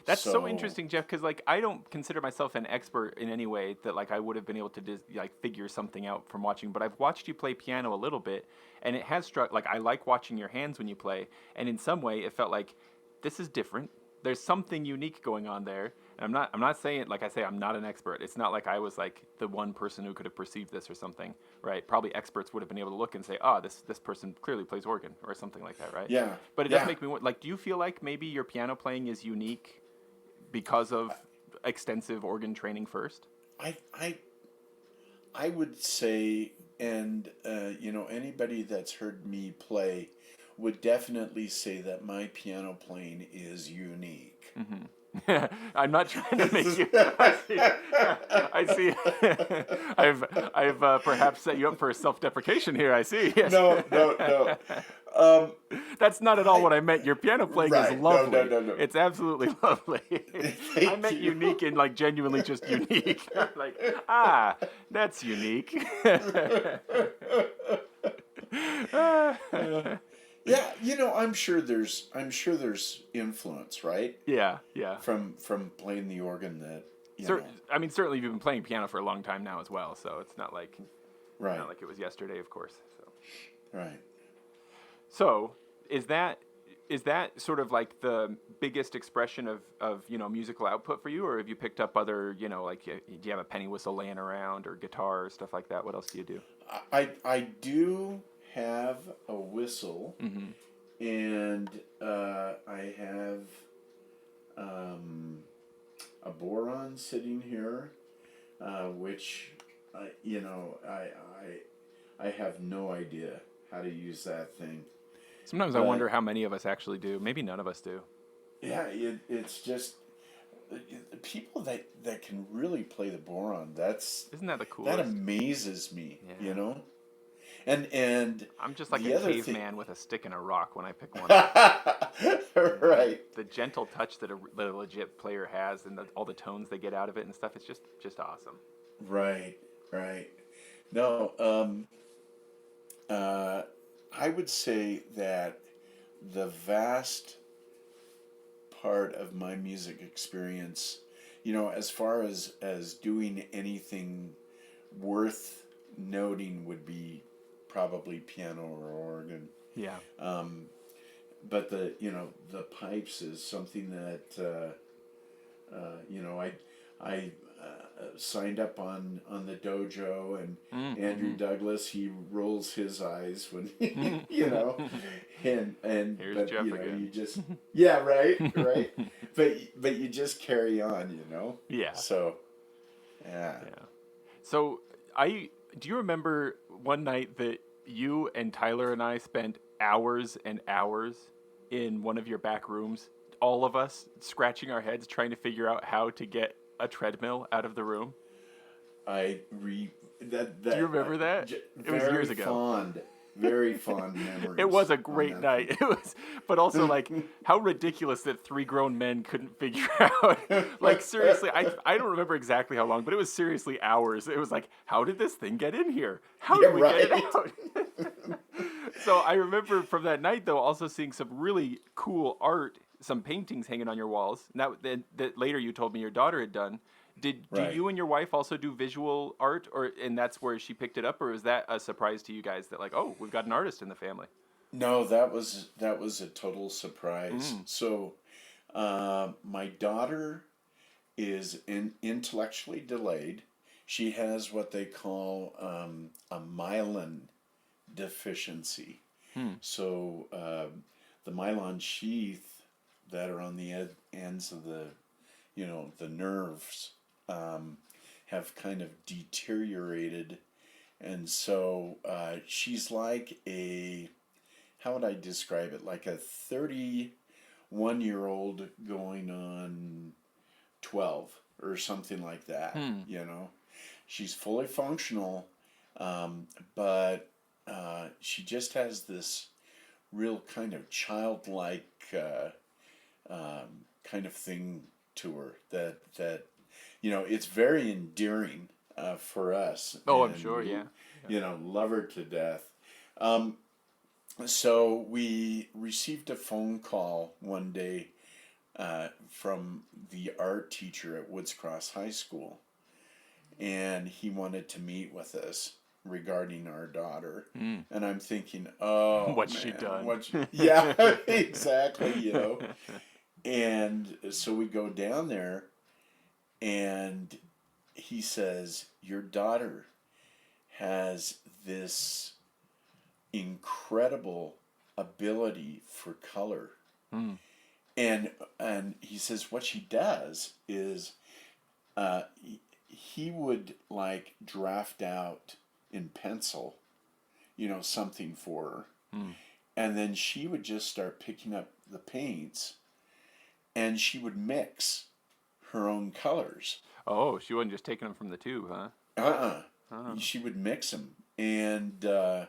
That's so interesting, Jeff, because like I don't consider myself an expert in any way that like I would have been able to figure something out from watching, but I've watched you play piano a little bit, and it has struck like I like watching your hands when you play, and in some way it felt like this is different. There's something unique going on there. And I'm not saying, like I say, I'm not an expert. It's not like I was like the one person who could have perceived this or something, right? Probably experts would have been able to look and say, this person clearly plays organ or something like that, right? Yeah. But it does make me like, do you feel like maybe your piano playing is unique because of extensive organ training first? I would say, and anybody that's heard me play would definitely say that my piano playing is unique. Mm-hmm. I'm not trying to make you. I see. I've perhaps set you up for self-deprecation here. I see. Yes. No. That's not at all what I meant. Your piano playing is lovely. No. It's absolutely lovely. I meant unique and like genuinely just unique. Like, that's unique. Yeah, I'm sure there's influence, right? Yeah. From playing the organ that I mean, certainly you've been playing piano for a long time now as well, so it's not like right. it was yesterday, of course. So. Right. So, is that is that sort of like the biggest expression of musical output for you, or have you picked up other, like, do you have a penny whistle laying around or guitar or stuff like that? What else do you do? I do have a whistle, Mm-hmm. and I have a boron sitting here, which I have no idea how to use that thing. Sometimes I But wonder how many of us actually do. Maybe none of us do. yeah, it's just people that can really play the boron. Isn't that the That coolest? amazes me, Yeah. And I'm just like the a other thing, caveman with a stick and a rock when I pick one. right? The gentle touch that a legit player has, and all the tones they get out of it and stuff, it's just awesome. Right, right. No, I would say that the vast part of my music experience, as far as doing anything worth noting, would be probably piano or organ. Yeah. But the pipes is something that I signed up on the dojo, and Andrew Douglas, he rolls his eyes when and Here's but Jeff again. you just right but you just carry on. Yeah. So yeah. So do you remember one night that you and Tyler and I spent hours and hours in one of your back rooms, all of us scratching our heads trying to figure out how to get a treadmill out of the room? Do you remember that? It was years ago. Very fond memories. It was a great night. It was, but also like how ridiculous that three grown men couldn't figure out. Like seriously, I don't remember exactly how long, but it was seriously hours. It was like, how did this thing get in here? How did we get it out? So I remember from that night though, also seeing some really cool art, some paintings hanging on your walls. And that later you told me your daughter had done. Do you and your wife also do visual art, and that's where she picked it up, or is that a surprise to you guys that like, oh, we've got an artist in the family? No, that was a total surprise. So, my daughter is intellectually delayed. She has what they call a myelin deficiency. So, the myelin sheath that are on the ends of the nerves have kind of deteriorated, and so she's like how would I describe it? Like a 31-year-old going on 12 or something like that. She's fully functional, but she just has this real kind of childlike kind of thing to her that it's very endearing for us. Oh, and I'm sure, yeah. Love her to death. So we received a phone call one day from the art teacher at Woods Cross High School, and he wanted to meet with us regarding our daughter. And I'm thinking, oh, what's she done? Yeah, exactly. And so we go down there, and he says, your daughter has this incredible ability for color. And he says what she does is he would like draft out in pencil, something for her. And then she would just start picking up the paints, and she would mix her own colors. Oh, she wasn't just taking them from the tube, huh? She would mix them. And, and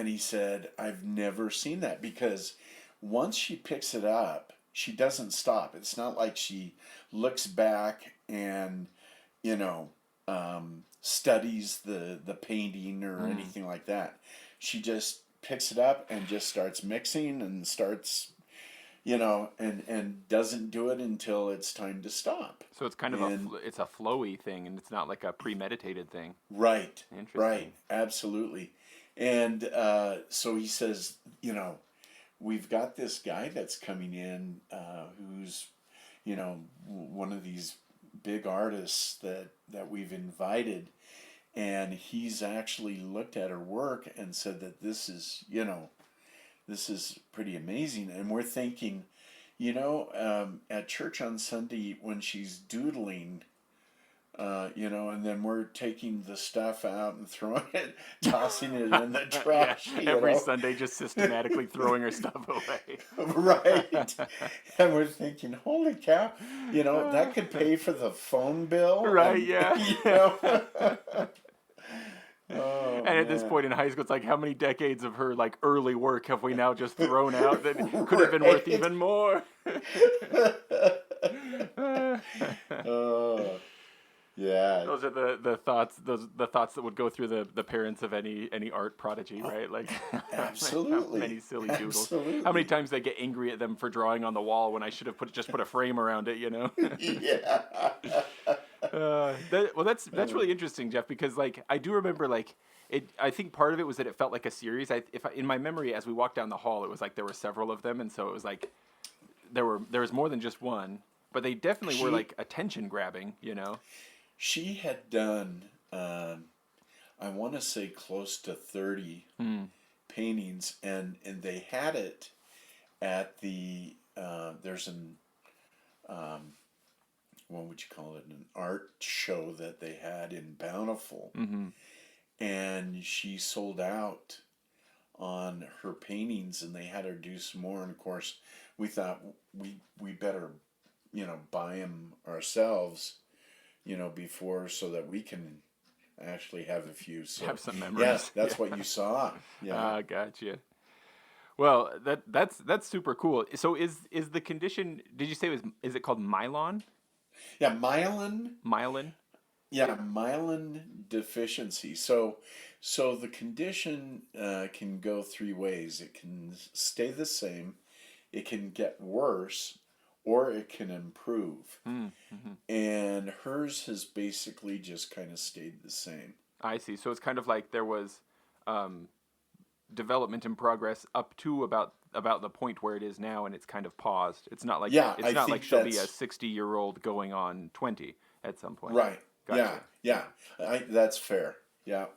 he said, I've never seen that, because once she picks it up, she doesn't stop. It's not like she looks back and, studies the painting or anything like that. She just picks it up and just starts mixing and starts, and doesn't do it until it's time to stop. So it's kind of it's a flowy thing, and it's not like a premeditated thing. Right. Interesting. Right. Absolutely. And so he says, we've got this guy that's coming in who's, one of these big artists that we've invited, and he's actually looked at her work and said that this is pretty amazing. And we're thinking, at church on Sunday when she's doodling, and then we're taking the stuff out and throwing it, tossing it in the trash. Yeah, every Sunday, just systematically throwing her stuff away. Right. And we're thinking, holy cow, that could pay for the phone bill. Right, and, yeah. Oh, and at this man. point in high school, it's like, how many decades of her like early work have we now just thrown out that could have been worth even more? Oh, yeah. Those are the thoughts that would go through the parents of any art prodigy, right? Like, Absolutely. how many silly doodles. Absolutely. How many times they get angry at them for drawing on the wall when I should have just put a frame around it, Yeah. That's really interesting, Jeff, because like I do remember like it. I think part of it was that it felt like a series. In my memory, as we walked down the hall, it was like there were several of them, and so it was like there was more than just one, but they definitely were like attention grabbing, She had done, I want to say close to 30 paintings, and they had it at the, there's what would you call it, an art show that they had in Bountiful. Mm-hmm. And she sold out on her paintings, and they had her do some more. And of course, we thought we better, buy them ourselves, before, so that we can actually have a few. So, have some memories. Yes, that's what you saw. Yeah. Gotcha. Well, that's super cool. So is the condition? Did you say is it called myelin? Yeah, myelin. Myelin. Yeah, myelin deficiency. So the condition can go three ways. It can stay the same, it can get worse, or it can improve. Mm-hmm. And hers has basically just kind of stayed the same. I see. So it's kind of like there was development in progress up to about the point where it is now, and it's kind of paused. It's not like she'll be a 60-year-old going on 20 at some point. Right. Gotcha. Yeah. That's fair. Yeah.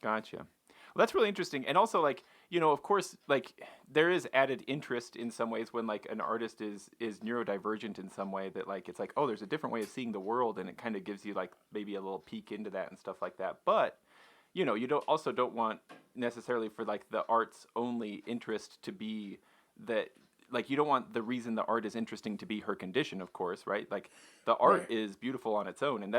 Gotcha. Well, that's really interesting. And also, like, of course, like, there is added interest in some ways when, like, an artist is neurodivergent in some way, that, like, it's like, oh, there's a different way of seeing the world, and it kind of gives you, like, maybe a little peek into that and stuff like that. But, you don't want necessarily for, like, the art's only interest to be that, like, you don't want the reason the art is interesting to be her condition, of course, right? Like, the art is beautiful on its own, and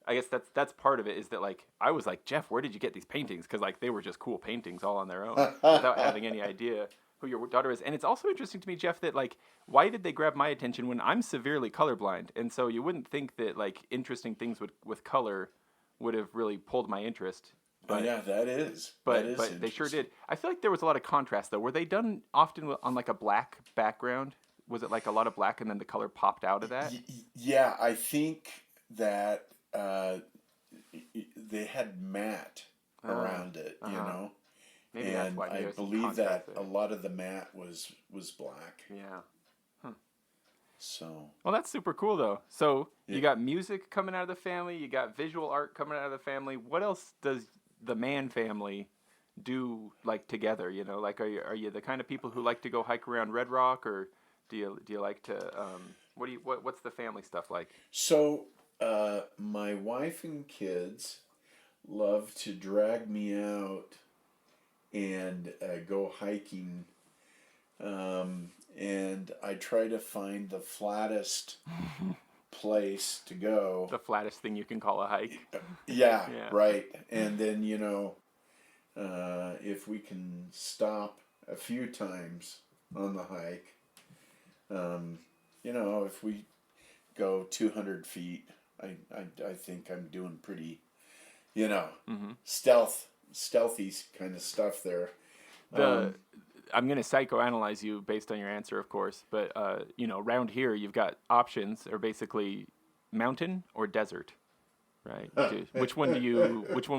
I guess that's part of it, is that, like, I was like, Jeff, where did you get these paintings? Because, like, they were just cool paintings all on their own without having any idea who your daughter is. And it's also interesting to me, Jeff, that, like, why did they grab my attention when I'm severely colorblind? And so you wouldn't think that, like, interesting things with color would have really pulled my interest. But, yeah, that is. But they sure did. I feel like there was a lot of contrast, though. Were they done often on, like, a black background? Was it, like, a lot of black and then the color popped out of that? Yeah, I think that they had matte around it, Maybe and that's why I believe that a lot of the matte was black. Yeah. Huh. So. Well, that's super cool, though. So you got music coming out of the family. You got visual art coming out of the family. What else does the Mann family do, like, together? Like, are you the kind of people who like to go hike around Red Rock, or do you like to what's the family stuff like? So. My wife and kids love to drag me out and go hiking, and I try to find the flattest place to go. The flattest thing you can call a hike. Yeah. Right. And then, if we can stop a few times on the hike, if we go 200 feet, I think I'm doing pretty, stealthy kind of stuff there. I'm going to psychoanalyze you based on your answer, of course, but around here you've got options, are basically mountain or desert, right? Which one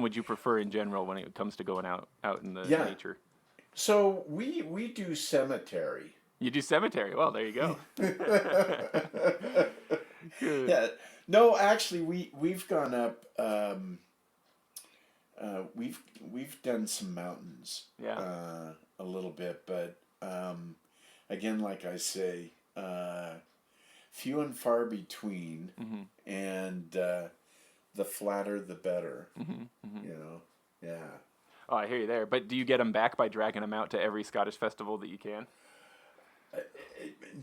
would you prefer in general when it comes to going out in the nature? So we do cemetery. You do cemetery. Well, there you go. Good. Yeah. No, actually, we've gone up. We've done some mountains. Yeah. A little bit, but again, like I say, few and far between, Mm-hmm. and the flatter the better. Mm-hmm. Mm-hmm. You know. Yeah. Oh, I hear you there. But do you get them back by dragging them out to every Scottish festival that you can?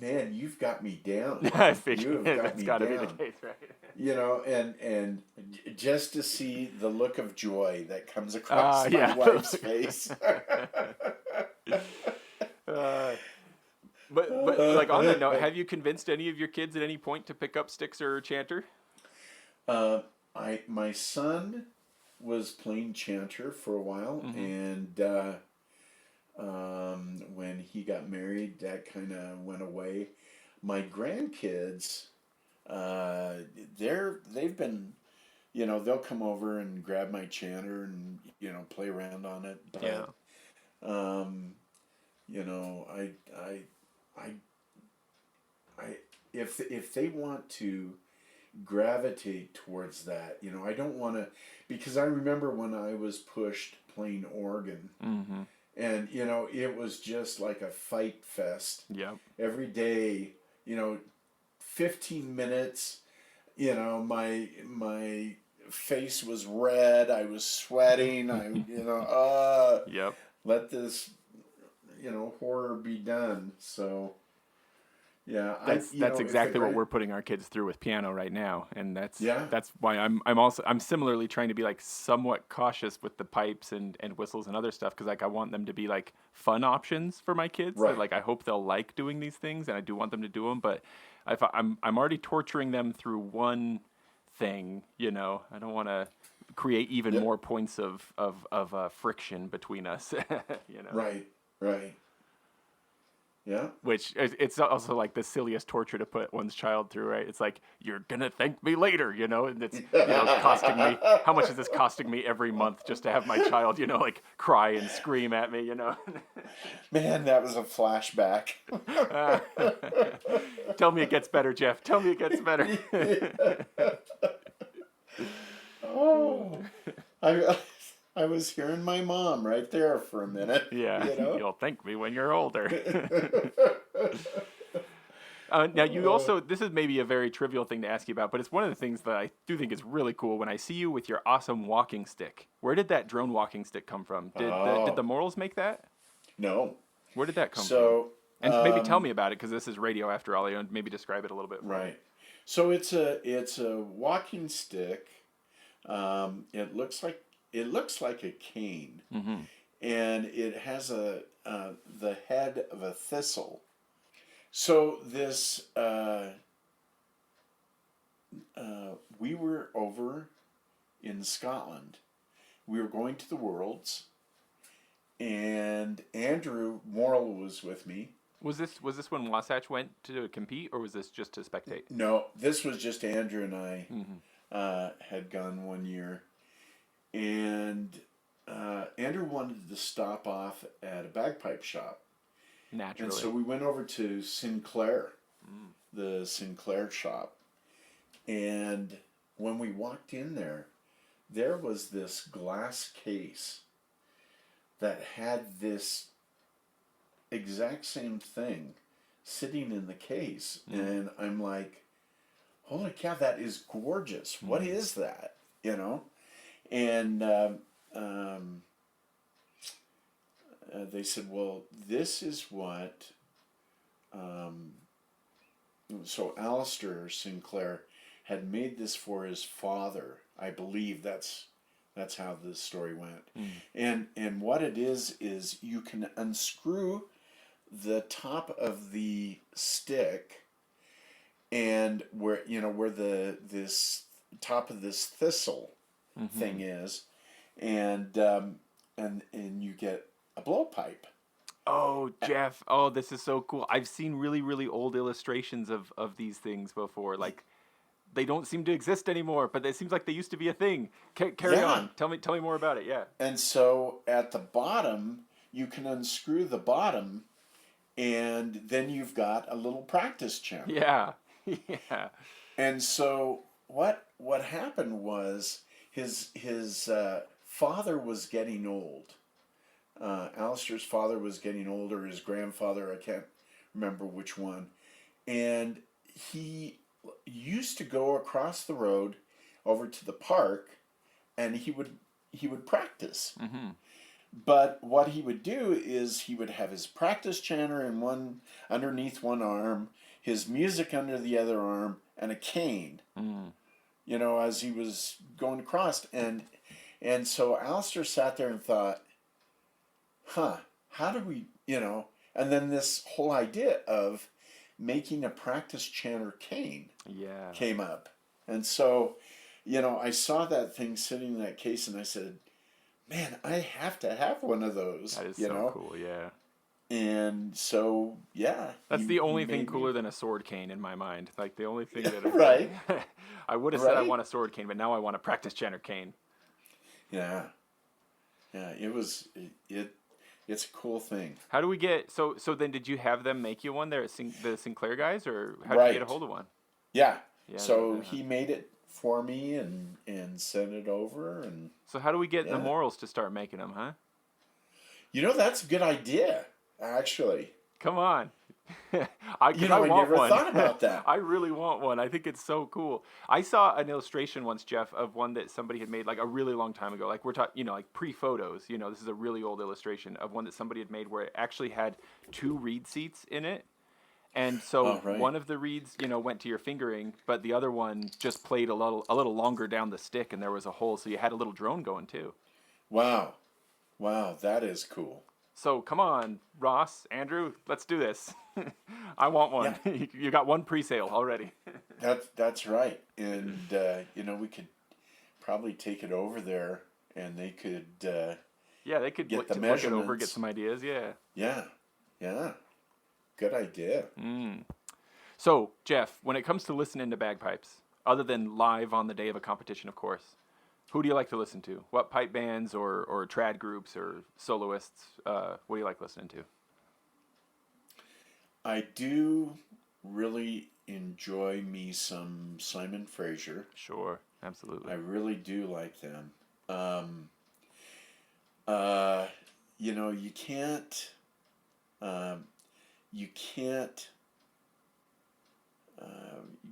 Man, you've got me down. I You figured have got that's me got to be the down. case, right? You know, and just to see the look of joy that comes across my Yeah. wife's face. But like on that note, have you convinced any of your kids at any point to pick up sticks or chanter? My son was playing chanter for a while, Mm-hmm. and when he got married, that kind of went away. My grandkids, they've been, they'll come over and grab my chanter and play around on it. But Yeah. I, I, if they want to gravitate towards that, I don't want to, because I remember when I was pushed playing organ, Mm-hmm. and it was just like a fight fest. Yep. Every day, 15 minutes, my face was red, I was sweating, Yep. let this horror be done. So yeah, That's exactly what we're putting our kids through with piano right now, and that's why I'm similarly trying to be like somewhat cautious with the pipes and whistles and other stuff, because like I want them to be like fun options for my kids. Right. Like I hope they'll like doing these things, and I do want them to do them, but if I'm already torturing them through one thing, I don't want to create even more points of friction between us. Right. Yeah. Which it's also like the silliest torture to put one's child through, right? It's like, you're gonna thank me later, and it's costing me. How much is this costing me every month just to have my child, like cry and scream at me, Man, that was a flashback. Tell me it gets better, Jeff. Tell me it gets better. Oh, I was hearing my mom right there for a minute. Yeah, you'll thank me when you're older. Now, you also, this is maybe a very trivial thing to ask you about, but it's one of the things that I do think is really cool when I see you with your awesome walking stick. Where did that drone walking stick come from? Did the Morals make that? No. Where did that come from? And maybe tell me about it, because this is radio after all. Maybe describe it a little bit. Right. So it's a walking stick. It looks like a cane, and it has the head of a thistle. So this, we were over in Scotland. We were going to the Worlds, and Andrew Morrill was with me. Was this when Wasatch went to compete, or was this just to spectate? No, this was just Andrew and I had gone one year, and Andrew wanted to stop off at a bagpipe shop. Naturally. And so we went over to Sinclair, the Sinclair shop. And when we walked in there was this glass case that had this exact same thing sitting in the case. And I'm like, holy cow, that is gorgeous. What is that? And they said, well, this is what, so Alistair Sinclair had made this for his father. I believe that's how the story went. And what it is you can unscrew the top of the stick, and where this top of this thistle thing is, and you get a blowpipe. Oh, Jeff. Oh, this is so cool. I've seen really, really old illustrations of these things before. Like, they don't seem to exist anymore, but it seems like they used to be a thing. Carry on. Tell me more about it. Yeah. And so at the bottom, you can unscrew the bottom, and then you've got a little practice chanter. Yeah. Yeah. And so what happened was his father was getting old. Alistair's father was getting older. His grandfather, I can't remember which one, and he used to go across the road over to the park, and he would practice. Mm-hmm. But what he would do is he would have his practice chanter in one underneath one arm, his music under the other arm, and a cane. Mm. You know, as he was going across, and so Alistair sat there and thought, how do we, and then this whole idea of making a practice chanter cane came up. And so, I saw that thing sitting in that case, and I said, man, I have to have one of those. That is so cool, yeah. And so, yeah. That's the only thing cooler than a sword cane in my mind. Like, the only thing that... Right. I would have said I want a sword cane, but now I want a practice chanter cane. Yeah. Yeah, it's a cool thing. How do we get... So then did you have them make you one there at the Sinclair guys, or how did you get a hold of one? Yeah. So he made it for me and sent it over. And so how do we get the Morals to start making them, huh? That's a good idea, actually. Come on. I never thought about that. I really want one. I think it's so cool. I saw an illustration once, Jeff, of one that somebody had made like a really long time ago. Like we're talking, like pre-photos. This is a really old illustration of one that somebody had made where it actually had 2 reed seats in it. And so one of the reeds, went to your fingering, but the other one just played a little longer down the stick, and there was a hole, so you had a little drone going too. Wow, that is cool. So come on, Ross, Andrew, let's do this. I want one. Yeah. You got one pre-sale already. That's right, and we could probably take it over there, and they could. They could get the look measurements. It over, get some ideas. Yeah. Yeah. Good idea. So, Jeff, when it comes to listening to bagpipes, other than live on the day of a competition, of course, who do you like to listen to? What pipe bands or trad groups or soloists? What do you like listening to? I do really enjoy me some Simon Fraser. Sure, absolutely. I really do like them. You can't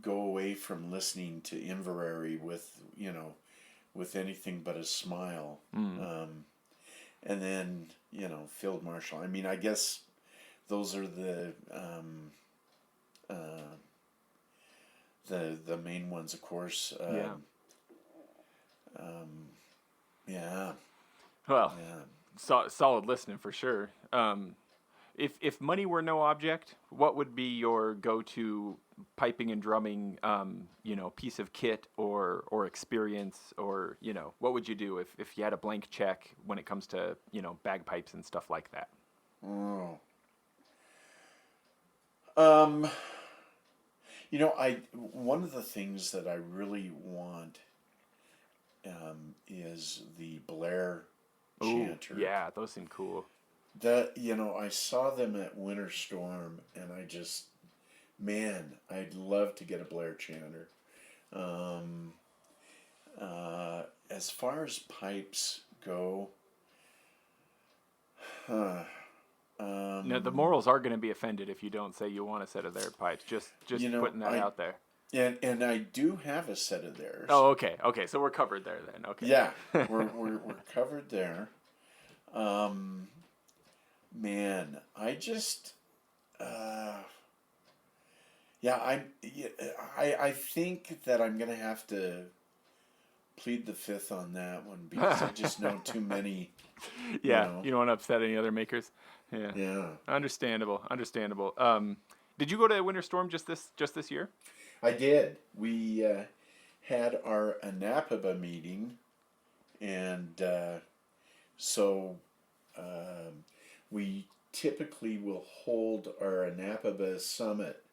go away from listening to Inverary with anything but a smile. And then, Field Marshal. I mean, I guess those are the main ones, of course. Well, solid listening for sure. If money were no object, what would be your go-to piping and drumming, piece of kit or experience, or what would you do if you had a blank check when it comes to bagpipes and stuff like that? One of the things that I really want is the Blair chanter. Yeah, those seem cool. I saw them at Winter Storm, and I'd love to get a Blair chanter. As far as pipes go, now, the Morals are going to be offended if you don't say you want a set of their pipes. Just putting that out there. And I do have a set of theirs. Oh, okay. So we're covered there then. Okay. Yeah, we're covered there. Man, I just, I think that I'm gonna have to plead the fifth on that one because I just know too many. Yeah, you don't want to upset any other makers. Yeah. Yeah. Understandable. Did you go to Winter Storm just this year? I did. We had our Anapaba meeting, and so we typically will hold our Anapaba summit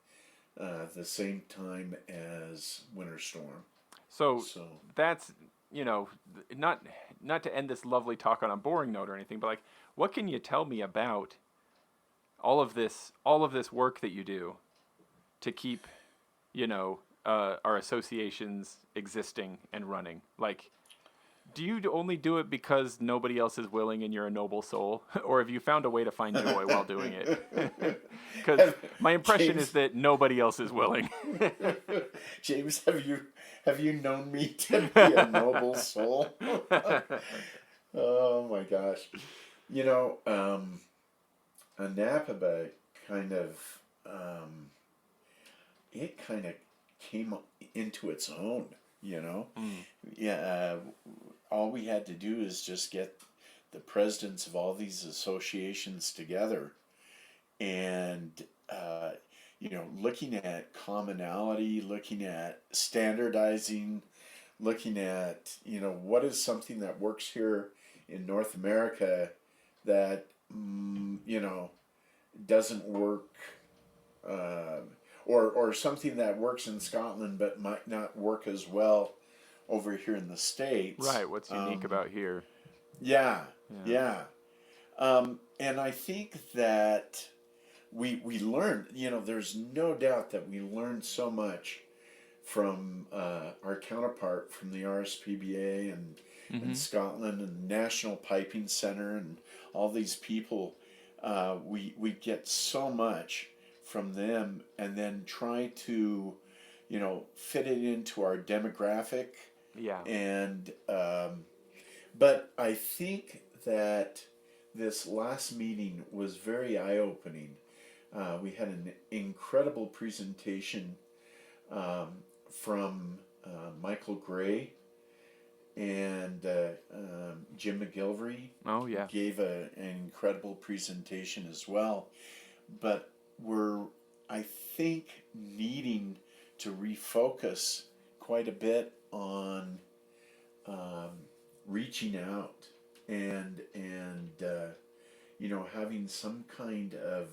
the same time as Winter Storm. So that's not to end this lovely talk on a boring note or anything, but like, what can you tell me about all of this work that you do to keep, our associations existing and running? Like, do you only do it because nobody else is willing and you're a noble soul, or have you found a way to find joy while doing it? Because my impression is that nobody else is willing. James, have you known me to be a noble soul? Oh my gosh. Anapaba kind of it kind of came into its own, Yeah, all we had to do is just get the presidents of all these associations together and looking at commonality, looking at standardizing, looking at what is something that works here in North America that doesn't work, or something that works in Scotland but might not work as well over here in the States. Right. What's unique about here? Yeah. And I think that we learned, there's no doubt that we learned so much from our counterpart from the RSPBA and Scotland and the National Piping Center and all these people. We get so much from them and then try to, fit it into our demographic. Yeah. And, but I think that this last meeting was very eye-opening. We had an incredible presentation from Michael Gray and Jim McGilvery. Oh, yeah. Gave an incredible presentation as well. But we're, I think, needing to refocus quite a bit on reaching out and having some kind of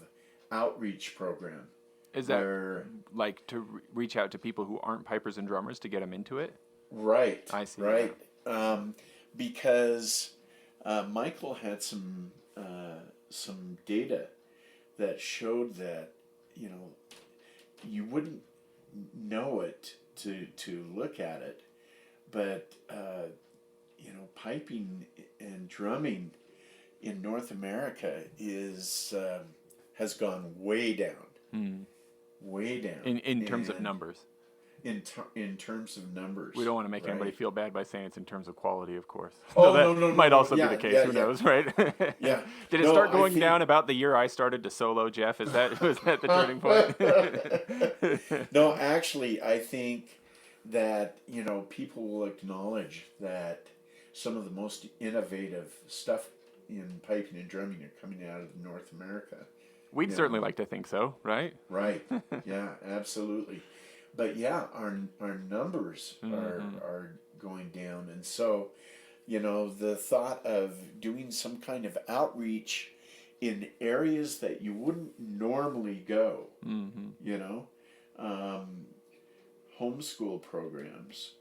outreach program. Is that like to reach out to people who aren't pipers and drummers to get them into it? Right. I see. Right. Because Michael had some data that showed that you wouldn't know it to look at it, but piping and drumming in North America has gone way down. Way down. In terms of numbers. In terms of numbers. We don't want to make anybody feel bad by saying it's in terms of quality, of course. Oh, that might also be the case. Who knows, right? Yeah. Did it start going down about the year I started to solo, Jeff? Was that the turning point? No, actually, I think that, people will acknowledge that some of the most innovative stuff in piping and drumming are coming out of North America. We'd certainly like to think so, right? Right. Yeah, absolutely. But yeah, our numbers are going down. And so, the thought of doing some kind of outreach in areas that you wouldn't normally go, homeschool programs.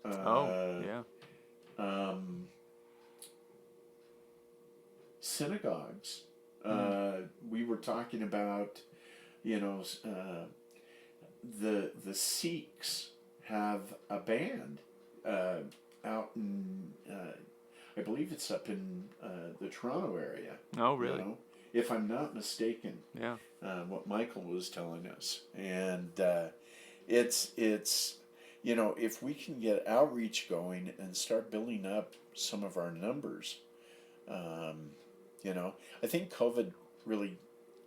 Synagogues. We were talking about, the Sikhs have a band out in, I believe it's up in the Toronto area. Oh, really? If I'm not mistaken. Yeah. What Michael was telling us. And it's if we can get outreach going and start building up some of our numbers, I think COVID really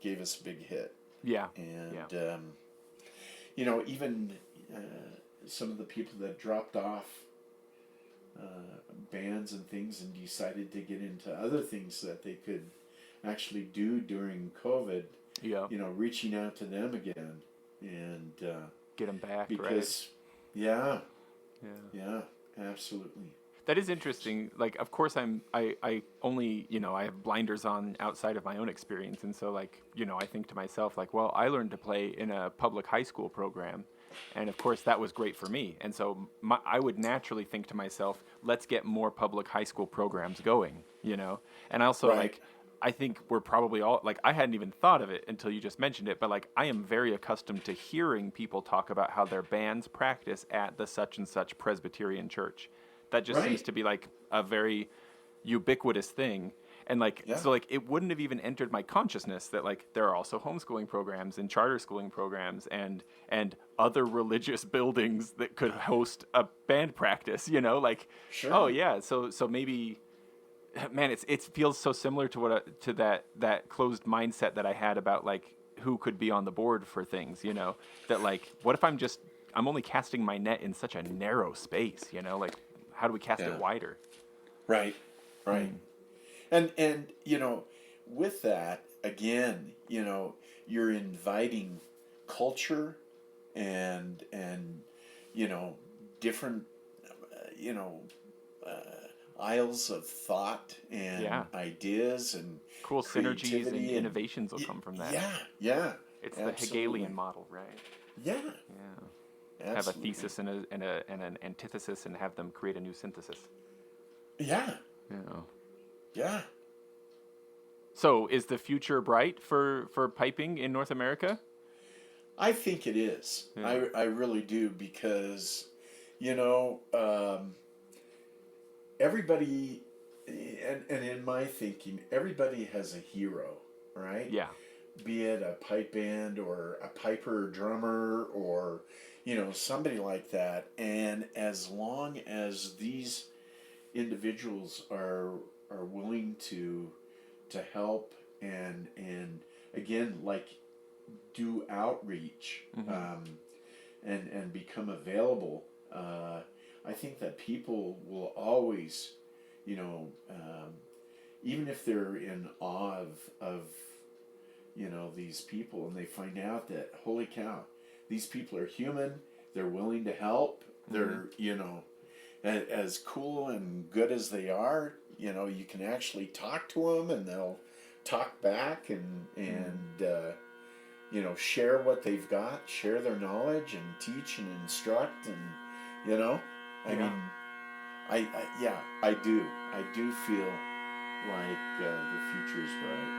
gave us a big hit. Yeah. And, even some of the people that dropped off bands and things and decided to get into other things that they could actually do during COVID, reaching out to them again and get them back, because, right? Yeah, absolutely. That is interesting. Like, of course, I only, I have blinders on outside of my own experience. And so, like, I think to myself, like, well, I learned to play in a public high school program. And of course, that was great for me. And so I would naturally think to myself, let's get more public high school programs going, you know? And also, Right. like, I think we're probably all, like, I hadn't even thought of it until you just mentioned it, but like, I am very accustomed to hearing people talk about how their bands practice at the such and such Presbyterian church. That just seems Right. to be like a very ubiquitous thing. And like, Yeah. so like, it wouldn't have even entered my consciousness that like there are also homeschooling programs and charter schooling programs and other religious buildings that could host a band practice, you know, like, oh Sure. yeah, so maybe, man, it feels so similar to to that closed mindset that I had about like who could be on the board for things, you know, that like, what if I'm only casting my net in such a narrow space, you know, like, how do we cast it Yeah. wider? Right. Right. And with that again, you're inviting culture and different you know aisles of thought and Yeah. ideas and Cool synergies and creativity and innovations will come from that. yeah, yeah, It's the absolutely. Hegelian model, right? Yeah, Yeah. Have a absolutely. thesis and an antithesis and have them create a new synthesis. Yeah, Yeah. yeah. So is the future bright for piping in North America? I think it is. Yeah. I really do because, you know, everybody, and in my thinking, everybody has a hero, right? Yeah. Be it a pipe band or a piper drummer or, somebody like that. And as long as these individuals are willing to help and again, like, do outreach, and become available, I think that people will always, even if they're in awe of these people, and they find out that, holy cow, these people are human, they're willing to help, they're, as cool and good as they are, you can actually talk to them and they'll talk back and share what they've got, share their knowledge, and teach and instruct, and I Yeah. mean, I do feel like the future is bright.